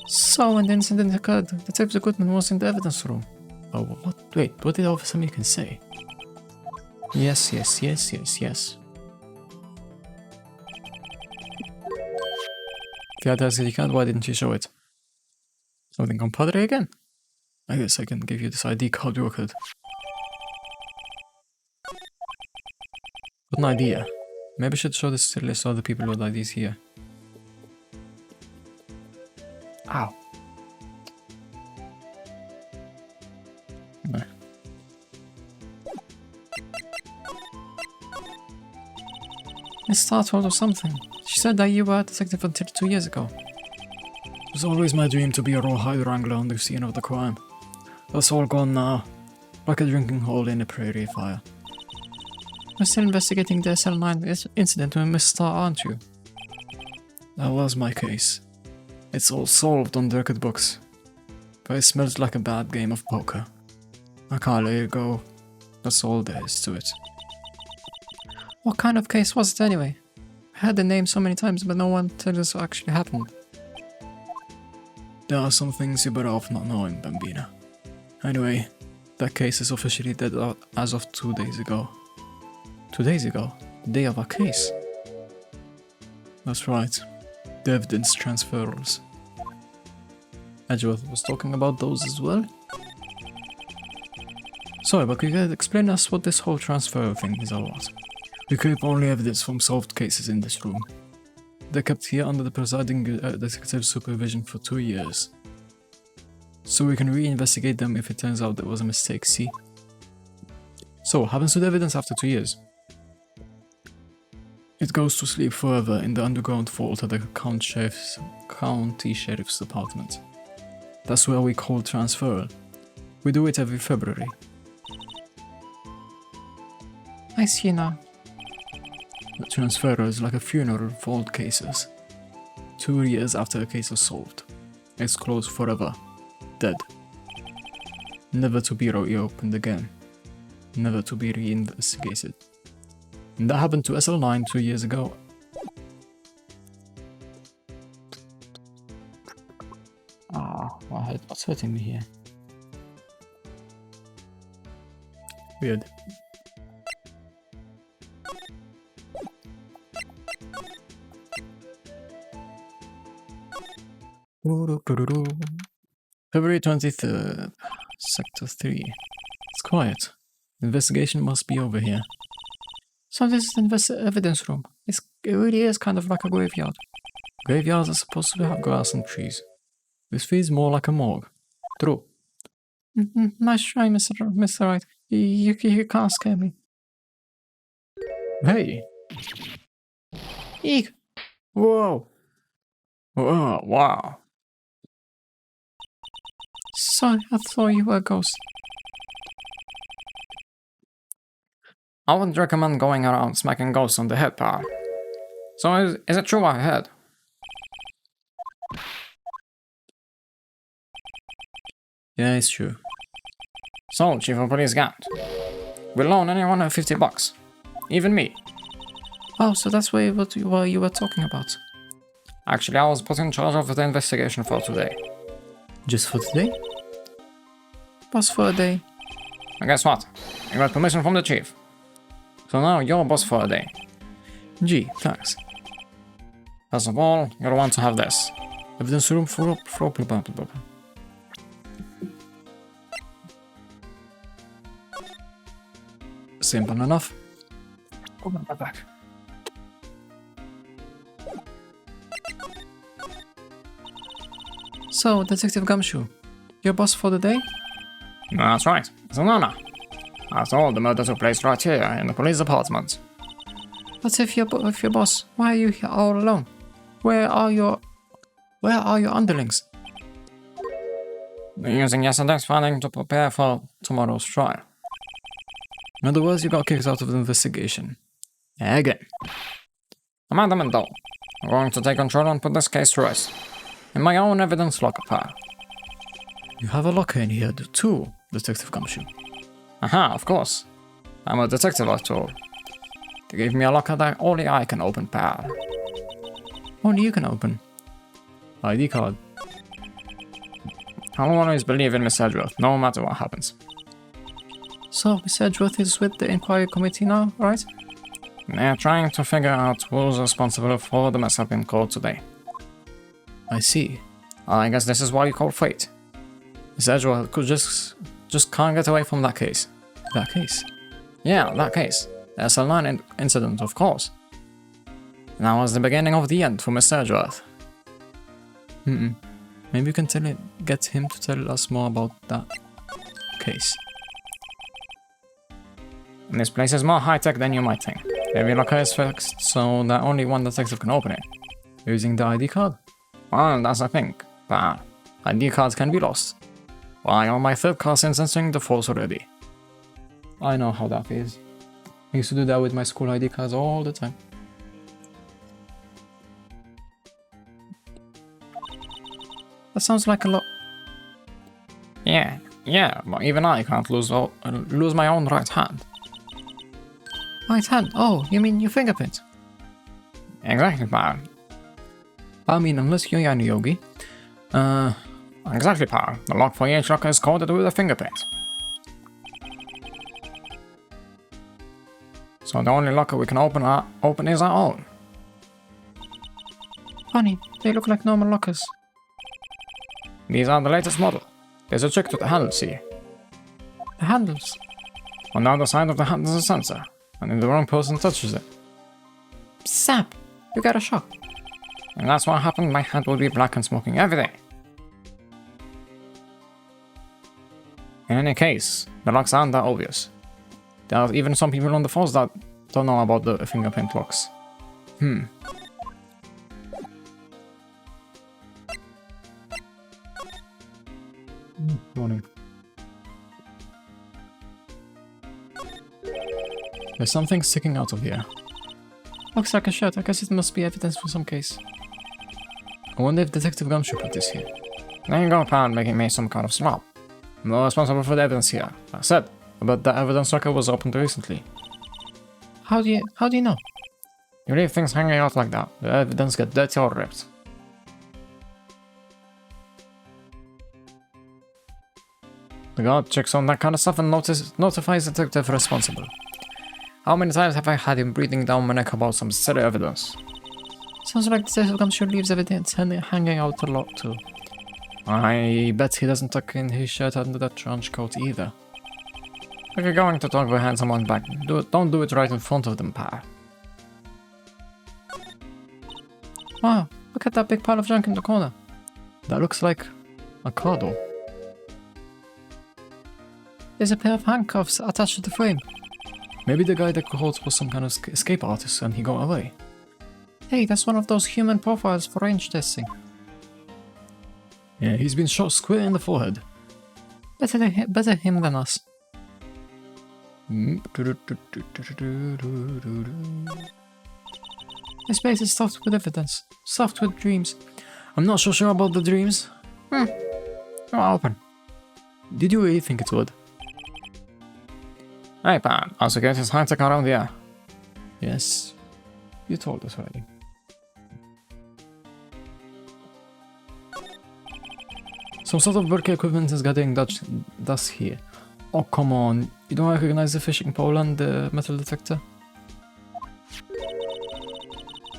C: So when the incident occurred, Detective Goodman was in the evidence room.
A: Oh, what? Wait, what did Officer Meekins say?
C: Yes.
A: If you had that ID card, why didn't you show it?
C: Something compadre again?
A: I guess I can give you this ID card record.
C: Got an idea. Maybe I should show this to the list of the people with IDs here. Ow.
A: No.
C: Miss Star told us something. She said that you were a detective until 2 years ago.
A: It was always my dream to be a rawhide wrangler on the scene of the crime. That's all gone now, like a drinking hole in a prairie fire.
C: You're still investigating the SL9 incident with Miss Star, aren't you?
A: That was my case. It's all solved on the record books, but it smells like a bad game of poker. I can't let it go. That's all there is to it.
C: What kind of case was it anyway? I heard the name so many times, but no one tells us what actually happened.
A: There are some things you're better off not knowing, Bambina. Anyway, that case is officially dead as of 2 days ago.
C: 2 days ago? The day of our case?
A: That's right. The evidence transfers.
C: Edgeworth was talking about those as well? Sorry, but could you explain us what this whole transfer thing is about?
A: We keep only evidence from solved cases in this room. They're kept here under the presiding detective's supervision for 2 years. So we can reinvestigate them if it turns out there was a mistake, see?
C: So, what happens to the evidence after 2 years?
A: It goes to sleep forever in the underground vault at the county sheriff's department. That's where we call transfer. We do it every February.
C: I see now.
A: The transfer is like a funeral for old cases. 2 years after a case is solved, it's closed forever. Dead. Never to be reopened again. Never to be reinvestigated. And that happened to SL9 2 years ago.
C: My head, what's hurting me here?
A: Weird. February 23rd, Sector 3. It's quiet. The investigation must be over here.
C: So this is the evidence room. It really is kind of like a graveyard.
A: Graveyards are supposed to have grass and trees. This feels more like a morgue. True.
C: Nice try, Mr. Wright. You can't scare me.
A: Hey!
C: Eek!
A: Whoa! Whoa, wow.
C: Sorry, I thought you were a ghost.
D: I would recommend going around smacking ghosts on the head, pal. So is it true I heard?
A: Yeah, it's true.
D: So, Chief of Police Gant, we'll loan anyone $50. Even me.
C: Oh, so that's what you were talking about.
D: Actually, I was put in charge of the investigation for today.
A: Just for today?
C: Boss for a day.
D: And guess what? I got permission from the chief. So now you're boss for a day.
A: Gee, thanks.
D: First of all, you'll want to have this.
A: Evidence room for simple enough.
C: Open my back. So, Detective Gumshoe, you're boss for the day?
D: That's right. It's an honor. After all, the murder took place right here in the police department.
C: But if you're boss, why are you here all alone? Where are your underlings?
D: They're using yesterday's finding to prepare for tomorrow's trial.
A: In other words, you got kicked out of the investigation. Again.
D: I'm Damon Gant. I'm going to take control and put this case to rest. In my own evidence locker pile.
A: You have a locker in here too, Detective Gumshoe.
D: Aha, of course. I'm a detective after all. They gave me a locker that only I can open, pal.
C: Only you can open.
A: ID card.
D: I'll always believe in Miss Edgeworth, no matter what happens.
C: So, Miss Edgeworth is with the inquiry committee now, right?
D: They're trying to figure out who's responsible for the mess up in court today.
A: I see.
D: I guess this is why you call fate.
A: Miss Edgeworth could just can't get away from that case. That case?
D: Yeah, that case. The SL9 incident, of course. And that was the beginning of the end for Miss Edgeworth.
C: Maybe you can get him to tell us more about that case.
D: This place is more high-tech than you might think. Every locker is fixed so that only one detective can open it.
C: Using the ID card?
D: Well, that's the thing, but
C: ID cards can be lost.
D: well, I on my third car since entering the force already.
C: I know how that feels. I used to do that with my school ID cards all the time. That sounds like a lot.
D: Yeah, but even I can't lose my own right hand.
C: Right hand? Oh, you mean your fingerprint?
D: Exactly, pal.
C: I mean, unless you're a yogi.
D: Exactly, pal. The lock for each locker is coded with a fingerprint. So the only locker we can open is our own.
C: Funny, they look like normal lockers.
D: These are the latest model. There's a trick to the handle, see?
C: The handles.
D: On the other side of the hand is a sensor, and if the wrong person touches it,
C: Sap! You got a shock.
D: and that's what happened, my hand will be black and smoking every day. In any case, the locks aren't that obvious. There are even some people on the force that don't know about the fingerprint locks.
C: Morning. There's something sticking out of here. Looks like a shirt. I guess it must be evidence for some case. I wonder if Detective Gumshoe put this here.
D: There you go, pal, making me some kind of slob. I'm not responsible for the evidence here. I said, but the evidence locker was opened recently.
C: How do you know?
D: You leave things hanging out like that, the evidence gets dirty or ripped. The guard checks on that kind of stuff and notifies the detective responsible. How many times have I had him breathing down my neck about some silly evidence?
C: Sounds like Detective Gumshoe leaves evidence hanging out a lot too. I bet he doesn't tuck in his shirt under that trench coat either.
D: If you're going to talk behind someone's back, don't do it right in front of them, pal.
C: Wow, look at that big pile of junk in the corner. That looks like a car door. There's a pair of handcuffs attached to the frame. Maybe the guy that caught was some kind of escape artist and he got away. Hey, that's one of those human profiles for range testing. Yeah, he's been shot square in the forehead. Better him than us. This place is stuffed with evidence. Stuffed with dreams. I'm not so sure about the dreams.
D: Oh, open.
C: Did you really think it would?
D: Hey, pal, our security's high-tech around here.
C: Yes. You told us already. Some sort of work equipment is getting dust here. Oh, come on. You don't recognize the fishing pole and the metal detector?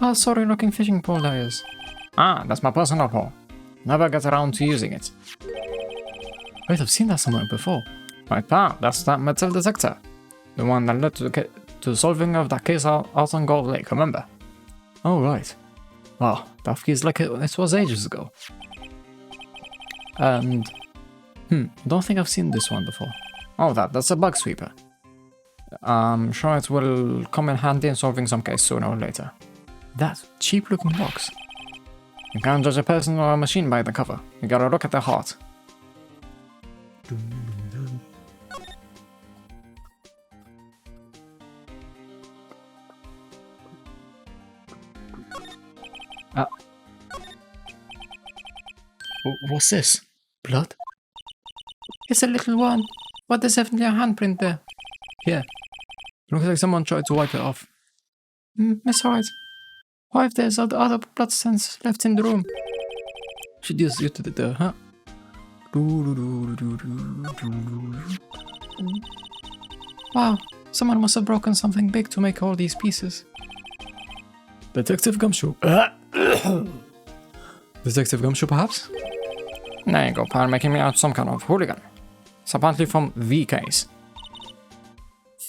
C: Ah, sorry looking fishing pole that is.
D: Ah, that's my personal pole. Never get around to using it.
C: Wait, I've seen that somewhere before.
D: Right, pal, that's that metal detector. The one that led to the solving of that case out on Gold Lake, remember?
C: Oh, right. Wow, that feels like it was ages ago. And... I don't think I've seen this one before.
D: Oh, that's a bug sweeper. I'm sure it will come in handy in solving some case sooner or later.
C: That cheap looking box.
D: You can't judge a person or a machine by the cover. You gotta look at their heart.
C: What's this? Blood? It's a little one. What is definitely a handprint there? Here. Looks like someone tried to wipe it off. Miss Wright. What if there's other bloodstains left in the room? Should use you to the door, huh? Wow, someone must have broken something big to make all these pieces. Detective Gumshoe. Detective Gumshoe, perhaps?
D: There you go, pal, making me out some kind of hooligan. It's apparently from the case.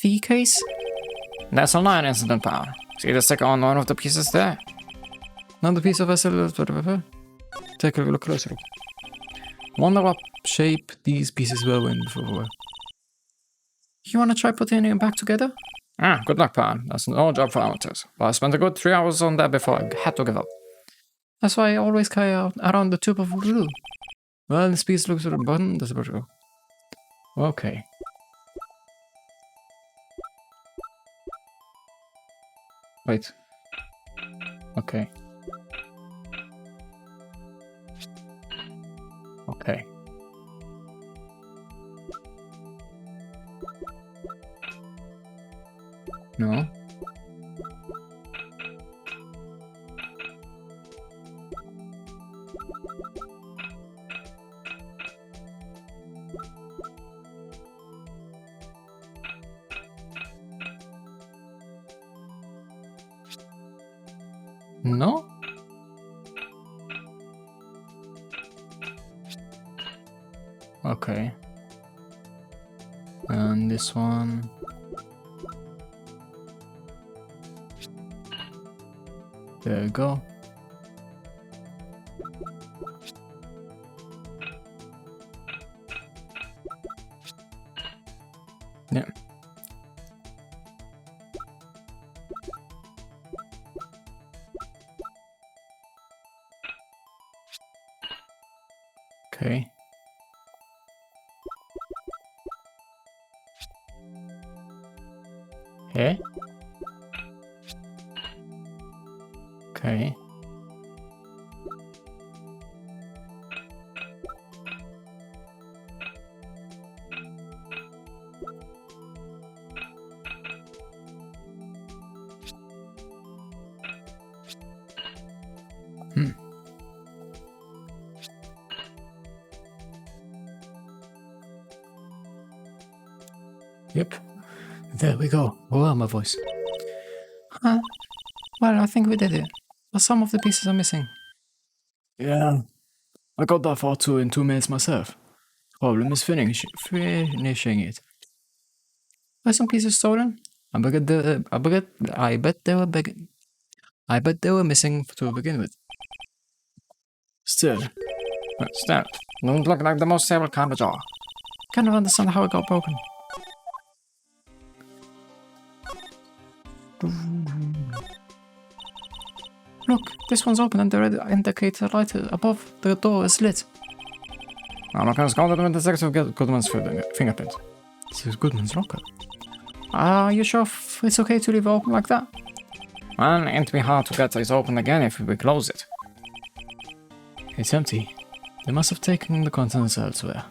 C: The case?
D: That's a lion incident, pal. See the sticker on one of the pieces there?
C: Another piece of SL. Take a look closer. Wonder what shape these pieces were in before. You wanna try putting them back together?
D: Ah, good luck, Pan. That's no job for amateurs. But I spent a good 3 hours on that before I had to give up.
C: That's why I always carry out around the tube of glue. Well, this piece looks at the button. That's about to go.
A: Okay. Wait. Okay. Okay. No. No? Okay. And this one. There we go. Yeah. Okay. Eh? Okay. Yep. There we go. Oh, my voice.
C: Huh? Well, I think we did it. But some of the pieces are missing.
A: Yeah. I got that far too in 2 minutes myself. Problem is finishing it.
C: Were some pieces stolen?
A: I bet they were missing to begin with. Still,
D: Still, don't look like the most stable kind of jaw.
C: Kind of understand how it got broken. Look, this one's open and the red indicator light above the door is lit.
D: I'm not gonna scout with Detective Goodman's fingerprint.
A: this is Goodman's locker.
C: Are you sure it's okay to leave it open like that?
D: Well, it'd be hard to get it open again if we close it.
A: It's empty. They must have taken the contents elsewhere.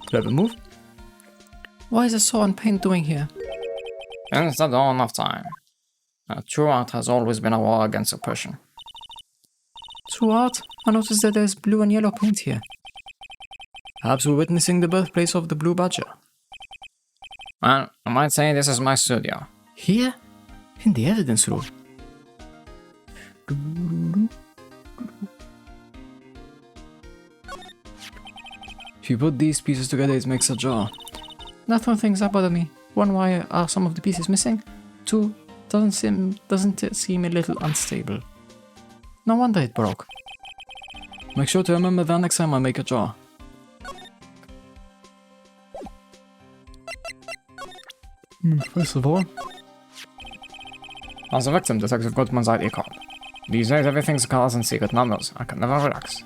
A: Clever move.
C: What is a saw and paint doing here?
D: It's the dawn of time. True art has always been a war against oppression.
C: True art? I noticed that there's blue and yellow paint here.
A: Perhaps we're witnessing the birthplace of the Blue Badger.
D: Well, I might say this is my studio.
A: Here? In the evidence room. If you put these pieces together, it makes a jar.
C: That's one thing that bother me. One, why are some of the pieces missing? Two, doesn't it seem a little unstable? No wonder it broke.
A: Make sure to remember that next time I make a jar. First of all,
D: As a victim, Detective Goodman's ID card. These days, everything's cards and secret numbers. I can never relax.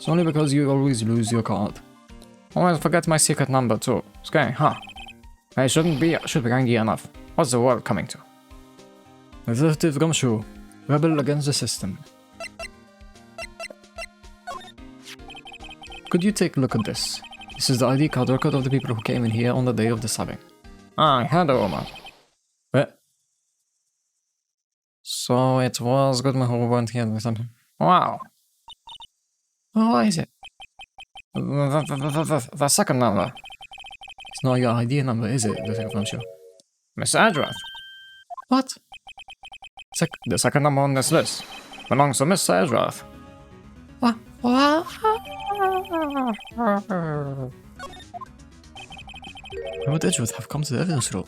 A: it's only because you always lose your card.
D: Always forget my secret number too. Scary, huh? I should be angry enough. What's the world coming to?
A: Detective Gumshoe, rebel against the system. Could you take a look at this? This is the ID card record of the people who came in here on the day of the stabbing.
D: I had a woman.
A: What?
D: So it was Goodman who went here or something. Wow.
C: Oh, what is it?
D: The second number.
A: It's not your ID number, is it, Detective Gumshoe?
D: Miss Edgeworth.
C: What?
D: The second number on this list belongs to Miss Edgeworth.
C: What? What?
A: Why would Edgeworth have come to the evidence room?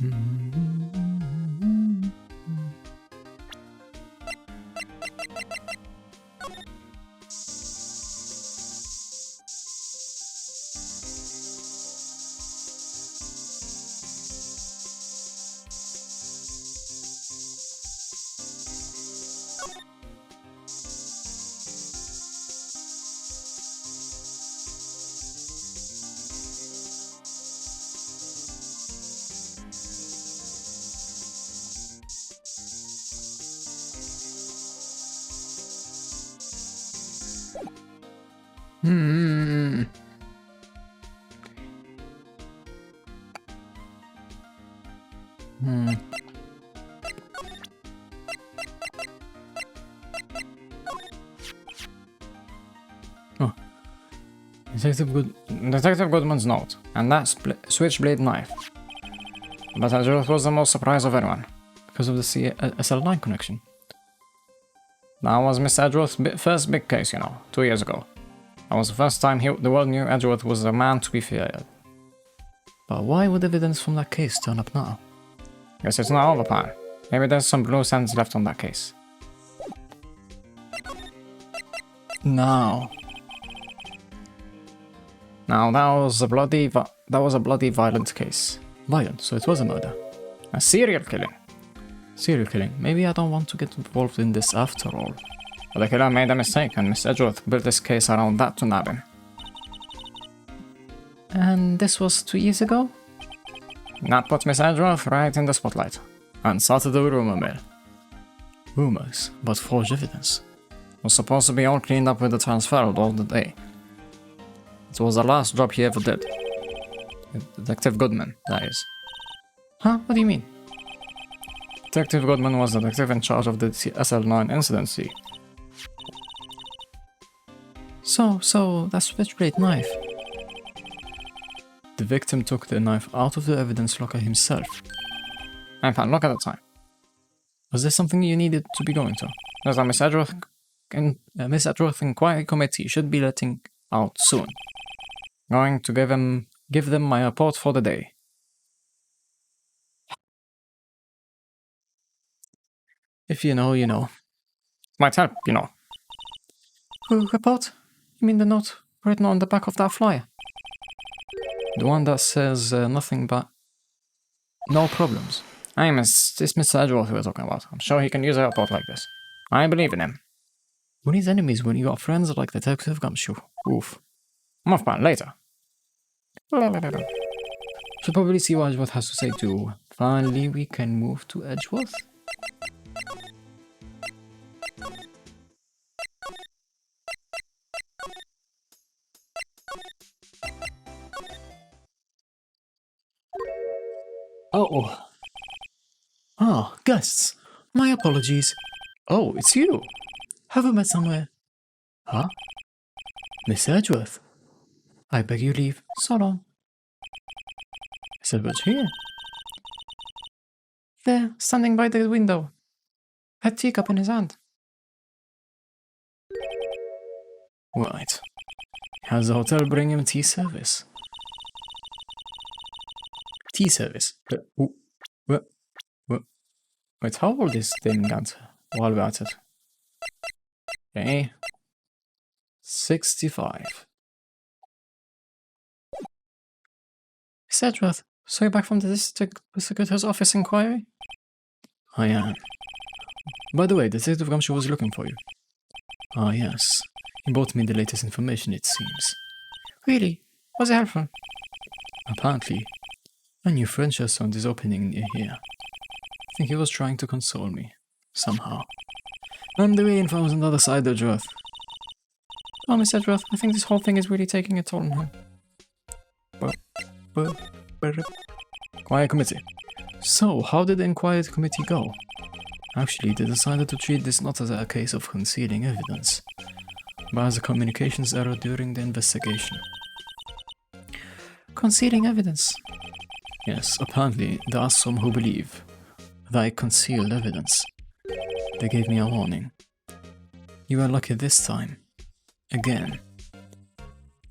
D: Hmm. Hmm.
A: Oh,
D: Detective Goodman's note, and that switchblade knife. But Edgeworth was the most surprised of everyone,
A: because of the SL9 connection.
D: that was Miss Edgeworth's first big case, 2 years ago. That was the first time the world knew Edgeworth was a man to be feared.
A: But why would evidence from that case turn up now?
D: Guess it's not over, Pan. Maybe there's some blue ends left on that case.
A: Now,
D: Now that was a bloody violent case.
A: violent, so it was a murder.
D: A serial killing.
A: Serial killing. Maybe I don't want to get involved in this after all.
D: But the killer made a mistake, and Miss Edgeworth built this case around that to nab him.
C: And this was 2 years ago?
D: That put Miss Edgeworth right in the spotlight.
A: And started the rumor mill. Rumors, but forged evidence.
D: Was supposed to be all cleaned up with the transfer of the day. It was the last job he ever did. Detective Goodman, that is.
C: Huh? What do you mean?
D: Detective Goodman was the detective in charge of the SL9 incidency.
C: So, that switchblade knife.
A: The victim took the knife out of the evidence locker himself.
D: In fact, look at the time.
A: Was this something you needed to be going to?
D: There's a Miss Edgeworth inquiry committee should be letting out soon. Going to give them my report for the day.
A: If you know, you know.
D: Might help,
C: Report? You mean the note written on the back of that flyer?
A: The one that says nothing but no problems.
D: It's Mr. Edgeworth we're talking about. I'm sure he can use a report like this. I believe in him.
A: Who needs enemies when you got friends like Detective Gumshoe? Oof.
D: I'm off plan later.
A: Should probably see what Edgeworth has to say too. Finally, we can move to Edgeworth. Oh. Ah, guests. My apologies. Oh, it's you. Have we met somewhere? Huh? Miss Edgeworth. I beg you leave. So long. Is Edgeworth here?
C: There, standing by the window. A teacup in his hand.
A: Right. Has the hotel bring him tea service? Tea service? Wait, how old is Damon Gant while we're at it? Okay. 65.
C: Miss Edgeworth, so you're back from the district prosecutor's office inquiry?
A: I am. By the way, Detective Gumshoe was looking for you. Ah, yes. He brought me the latest information, it seems.
C: Really? Was it helpful?
A: Apparently, a new French restaurant is opening near here. I think he was trying to console me, somehow. I'm the way from another side of Edgeworth.
C: Oh, Miss Edgeworth, I think this whole thing is really taking a toll on him.
A: Inquiry committee. So, how did the inquiry committee go? Actually, they decided to treat this not as a case of concealing evidence, but as a communications error during the investigation.
C: Concealing evidence?
A: Yes, apparently there are some who believe that I concealed evidence. They gave me a warning. You were lucky this time. Again.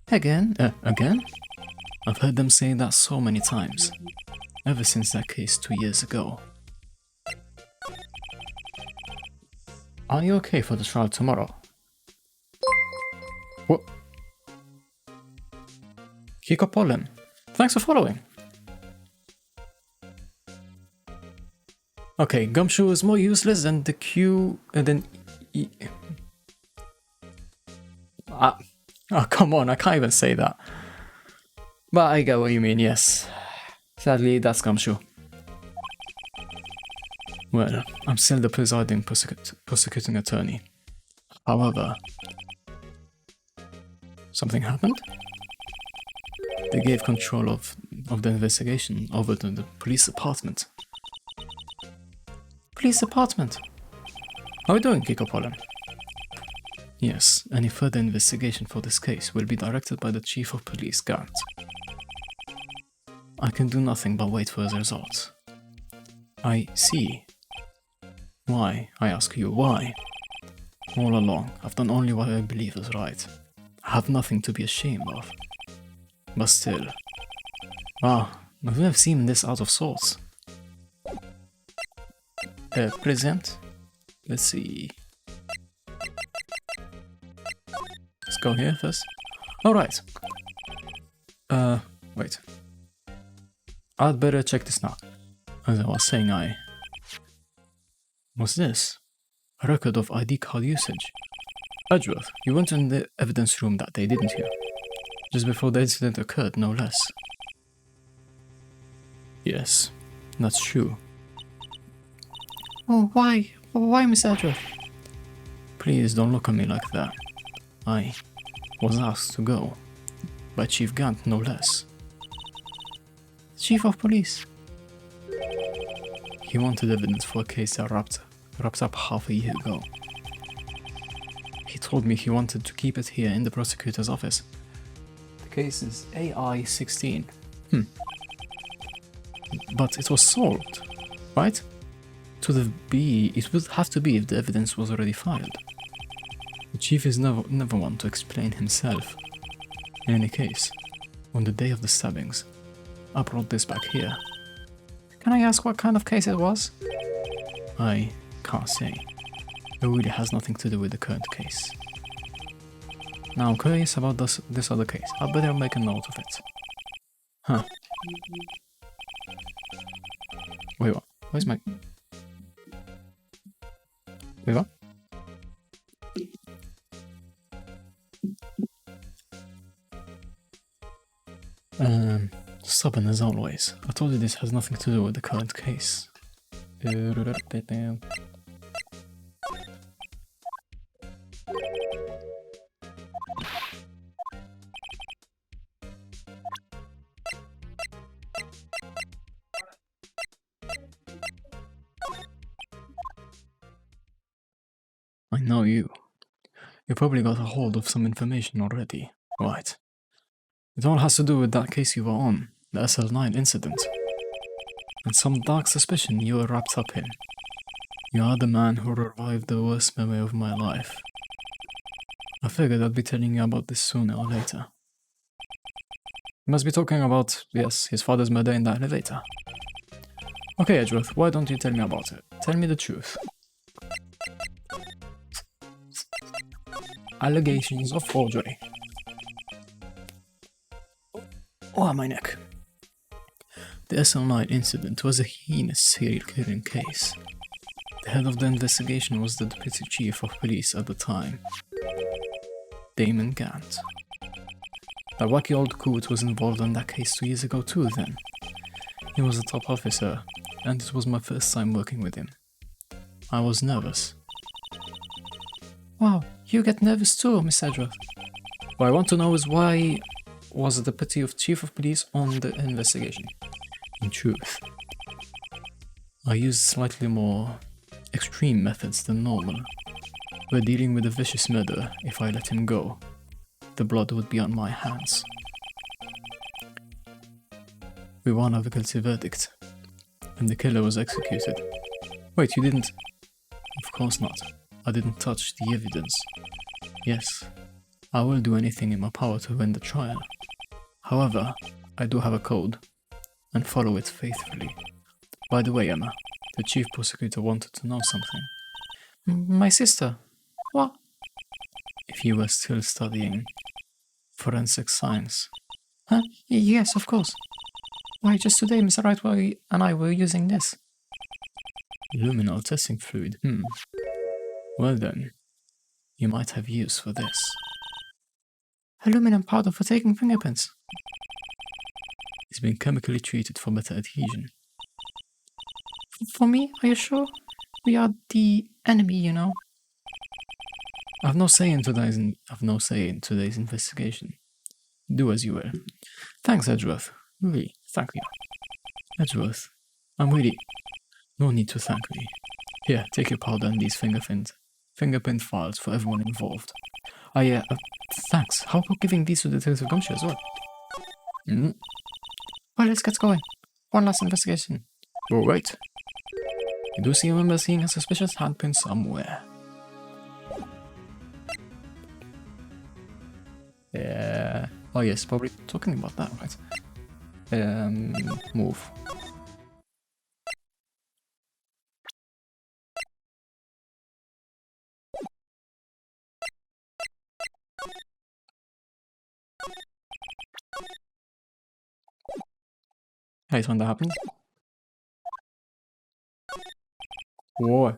C: Again?
A: Again? I've heard them say that so many times. ever since that case 2 years ago. Are you okay for the trial tomorrow? What? Kiko Pollen, thanks for following. Okay, Gumshoe is more useless than the Q than E. Oh, come on, I can't even say that. But I get what you mean, yes. Sadly, that's Gumshoe. Well, I'm still the presiding prosecuting attorney. However, something happened? They gave control of the investigation over to the police department. Police department? How are you doing, Kiko Pollen? Yes, any further investigation for this case will be directed by the Chief of Police, Gant. I can do nothing but wait for his results. I see. Why? I ask you, why? All along, I've done only what I believe is right. I have nothing to be ashamed of. But still... I've never seen this out of sorts. Present? Let's see... Let's go here first. Alright. Wait. I'd better check this now. As I was saying, What's this? A record of ID card usage. Edgeworth, you went in the evidence room that day, didn't you? Just before the incident occurred, no less. Yes, that's true.
C: Oh, why? Why, Miss Edgeworth?
A: Please don't look at me like that. I was asked to go. By Chief Gant, no less.
C: Chief of Police.
A: He wanted evidence for a case that wrapped up half a year ago. He told me he wanted to keep it here in the prosecutor's office. The case is AI-16. But it was solved, right? It would have to be if the evidence was already filed. The chief is never one to explain himself. In any case, on the day of the stabbings, I brought this back here.
C: Can I ask what kind of case it was?
A: I can't say. It really has nothing to do with the current case. Now I'm curious about this other case. I better make a note of it. Huh. Wait, what? Where's my... Wait, what? Stubborn as always. I told you this has nothing to do with the current case. I know you. You probably got a hold of some information already, right? It all has to do with that case you were on, the SL9 incident. And some dark suspicion you were wrapped up in. You are the man who revived the worst memory of my life. I figured I'd be telling you about this sooner or later. You must be talking about, yes, his father's murder in that elevator. Okay, Edgeworth, why don't you tell me about it? Tell me the truth. Allegations of forgery. Oh, my neck. The SL9 incident was a heinous serial killing case. The head of the investigation was the deputy chief of police at the time, Damon Gant. That wacky old coot was involved in that case 2 years ago too then. He was a top officer, and it was my first time working with him. I was nervous.
C: Wow, you get nervous too, Miss Edgeworth.
A: What I want to know is why was the deputy chief of police on the investigation? In truth, I used slightly more extreme methods than normal. We're dealing with a vicious murderer. If I let him go, the blood would be on my hands. We won a guilty verdict, and the killer was executed. Wait, you didn't? Of course not. I didn't touch the evidence. Yes, I will do anything in my power to win the trial. However, I do have a code. and follow it faithfully. By the way, Emma, the chief prosecutor wanted to know something.
C: My sister. What?
A: If you were still studying forensic science.
C: Huh? Yes, of course. Why, just today, Mr. Wright and I were using this.
A: Luminol testing fluid, Well then, you might have use for this.
C: Aluminum powder for taking fingerprints.
A: It's been chemically treated for better adhesion.
C: For me, are you sure? We are the enemy, you know.
A: I've no say in today's investigation. Do as you will. Thanks, Edgeworth. Really, thank you. Edgeworth, I'm really... No need to thank me. Here, take your powder and these fingerprint files for everyone involved. Thanks. How about giving these to Detective Gumshoe as well?
C: Well, let's get going. One last investigation.
A: All right. I do remember seeing a suspicious handprint somewhere. Oh yes, probably talking about that, right? Move. Hate when that happens. Whoa.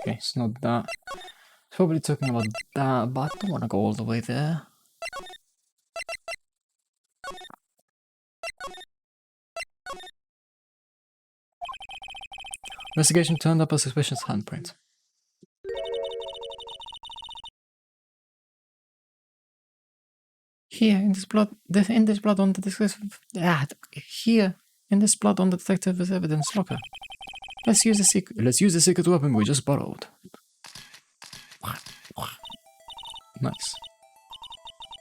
A: Okay, it's not that. It's probably talking about that, but I don't want to go all the way there. Investigation turned up a suspicious handprint.
C: Here, in this blood on the detective... here, in this blood on the detective's evidence locker. Let's use the secret weapon we just borrowed. Nice.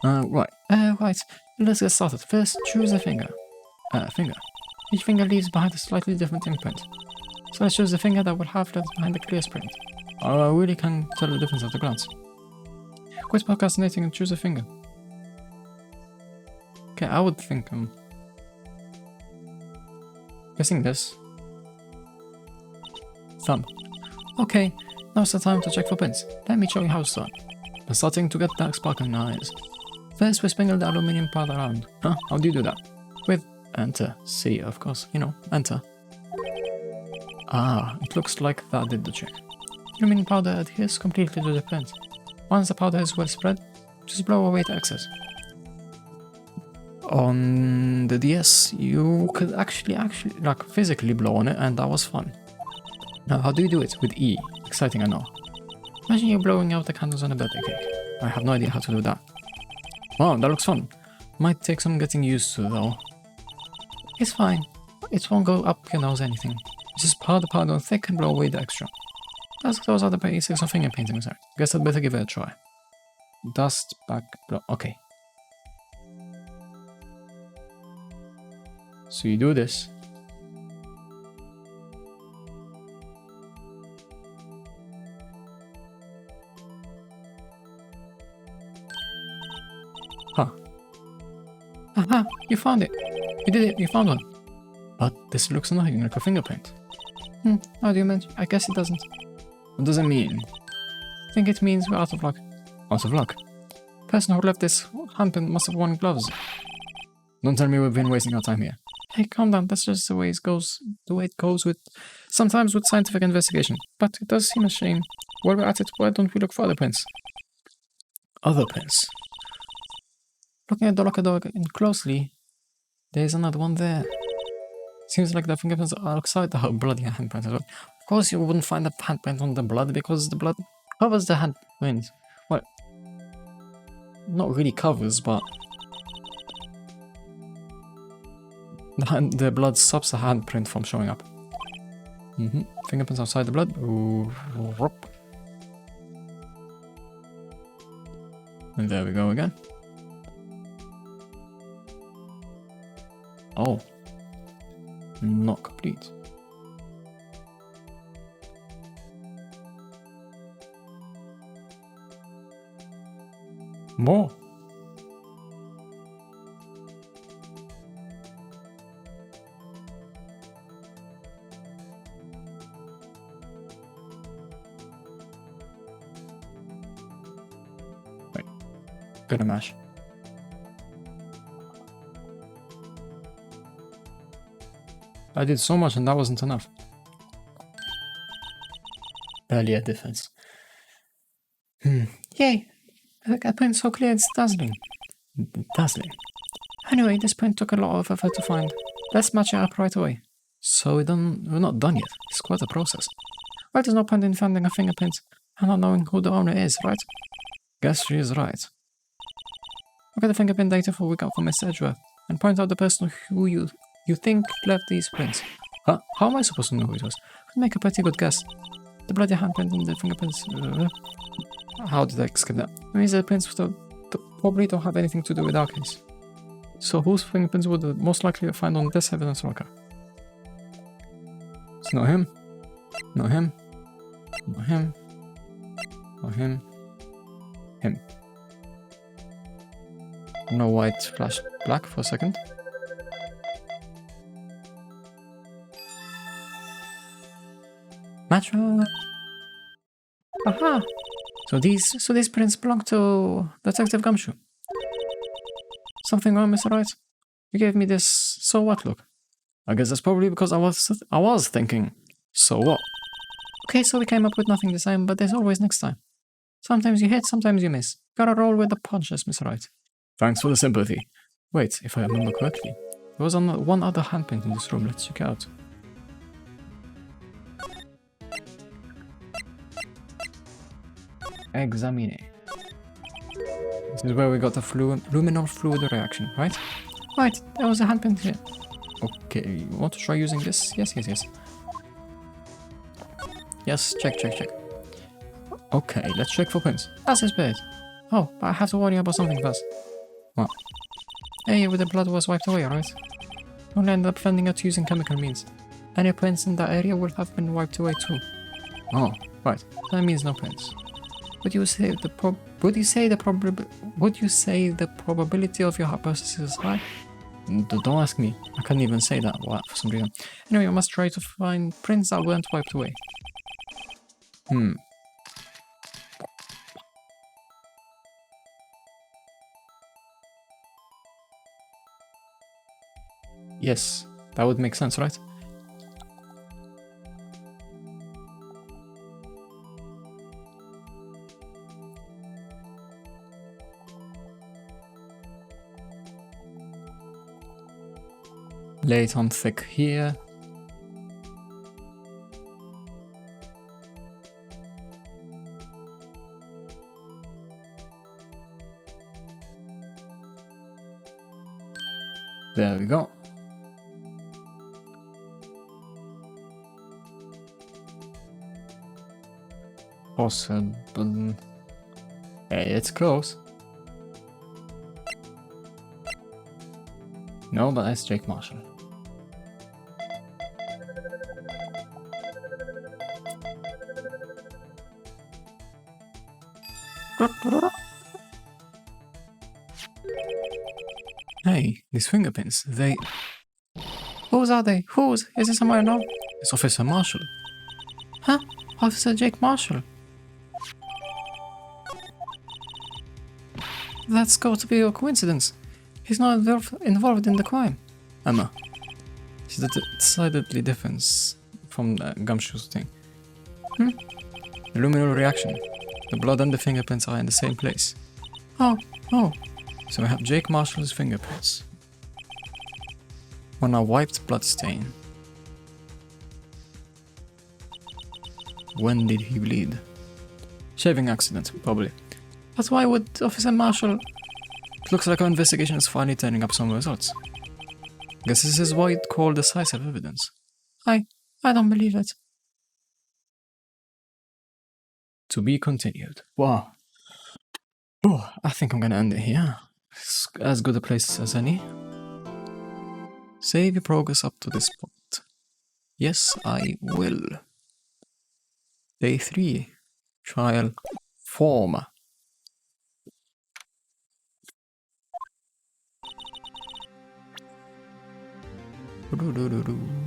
C: Right. Right. Let's get started. First, choose a finger. Finger. Each finger leaves behind a slightly different imprint. So let's choose the finger that will have left behind the clear print.
A: I really can tell the difference at a glance.
C: Quit procrastinating and choose a finger.
A: Okay, I would think guessing this. Thumb.
C: Okay, now's the time to check for prints. Let me show you how it's done.
A: I'm starting to get dark sparkle in my eyes.
C: First, we sprinkle the aluminium powder around.
A: Huh? How do you do that?
C: With
A: enter. C, of course. You know, enter. Ah, it looks like that did the trick.
C: Aluminium powder adheres completely to the print. Once the powder is well spread, just blow away the excess.
A: On the DS, you could actually like physically blow on it, and that was fun. Now, how do you do it? With E. Exciting, I know.
C: Imagine you blowing out the candles on a birthday cake.
A: I have no idea how to do that. Wow, that looks fun. Might take some getting used to, though.
C: It's fine. It won't go up your nose or anything. Just pour the powder on thick and blow away the extra. Those are the basics of finger painting, sorry.
A: Guess I'd better give it a try. Dust, back, blow. Okay. So you do this. Huh.
C: Aha, you found it. You did it, you found one.
A: But this looks nothing like a fingerprint.
C: How do you mention? I guess it doesn't.
A: What does it mean?
C: I think it means we're out of luck.
A: Out of luck?
C: The person who left this handprint must have worn gloves.
A: Don't tell me we've been wasting our time here.
C: Hey, calm down. That's just the way it goes. The way it goes with sometimes with scientific investigation. But it does seem a shame. While we're at it, why don't we look for other prints?
A: Other prints?
C: Looking at the locker door closely, there's another one there. Seems like the fingerprints are outside the bloody handprint as well. Of course, you wouldn't find the handprint on the blood because the blood covers the handprint. Well, not really covers, but
A: the blood stops the handprint from showing up. Fingerprints outside the blood. And there we go again. Oh. Not complete. More? Wait. Gonna mash. I did so much and that wasn't enough. Barely a difference.
C: Yay! A print so clear it's dazzling.
A: Dazzling.
C: Anyway, this print took a lot of effort to find. Let's match it up right away.
A: So we're not done yet. It's quite a process.
C: Well, there's no point in finding a fingerprint and not knowing who the owner is, right?
A: Guess she is right.
C: Look at the fingerprint data we got from Miss Edgeworth and point out the person who you think left these prints.
A: Huh? How am I supposed to know who it was?
C: I'd make a pretty good guess. The bloody handprint and the fingerprints.
A: How did I skip that?
C: It means the prints probably don't have anything to do with our case.
A: So whose fingerprints would the most likely find on this evidence locker? It's not him. Not him. Not him. Not him. Him. No white flashed black for a second.
C: Matcha. Aha! So these prints belong to Detective Gumshoe. Something wrong, Mr. Wright? You gave me this so what look.
A: I guess that's probably because I was thinking, so what?
C: Okay, so we came up with nothing this time, but there's always next time. Sometimes you hit, sometimes you miss. Gotta roll with the punches, Mr. Wright.
A: Thanks for the sympathy. Wait, if I remember correctly, there was one other handprint in this room. Let's check it out. Examine. This is where we got the luminal fluid reaction, right?
C: Right, there was a handprint here.
A: Okay, you want to try using this? Yes. Yes, check. Okay, let's check for prints.
C: That's his bed. Oh, but I have to worry about something first.
A: What?
C: Hey, with the blood was wiped away, right? Only ended up finding out using chemical means. Any prints in that area would have been wiped away too.
A: Oh, right.
C: That means no prints. Would you say the probability of your hypothesis is high?
A: Don't ask me. I couldn't even say that for some reason.
C: Anyway, you must try to find prints that weren't wiped away.
A: Yes, that would make sense, right? Lay it on thick here. There we go. Possible. Hey, it's close. No, but that's Jake Marshall. Hey, these fingerprints, they...
C: Whose are they? Whose? Is it someone I know?
A: It's Officer Marshall.
C: Huh? Officer Jake Marshall. That's got to be a coincidence. He's not involved in the crime.
A: Emma, she's decidedly different from the Gumshoe's thing. The luminal reaction. The blood and the fingerprints are in the same place.
C: Oh.
A: So we have Jake Marshall's fingerprints on a wiped blood stain. When did he bleed? Shaving accident, probably.
C: But why would Officer Marshall...
A: It looks like our investigation is finally turning up some results. Guess this is what you'd call decisive evidence.
C: I don't believe it.
A: To be continued. Wow. Oh, I think I'm gonna end it here. It's as good a place as any. Save your progress up to this point. Yes, I will. Day 3. Trial form.
C: do do do do.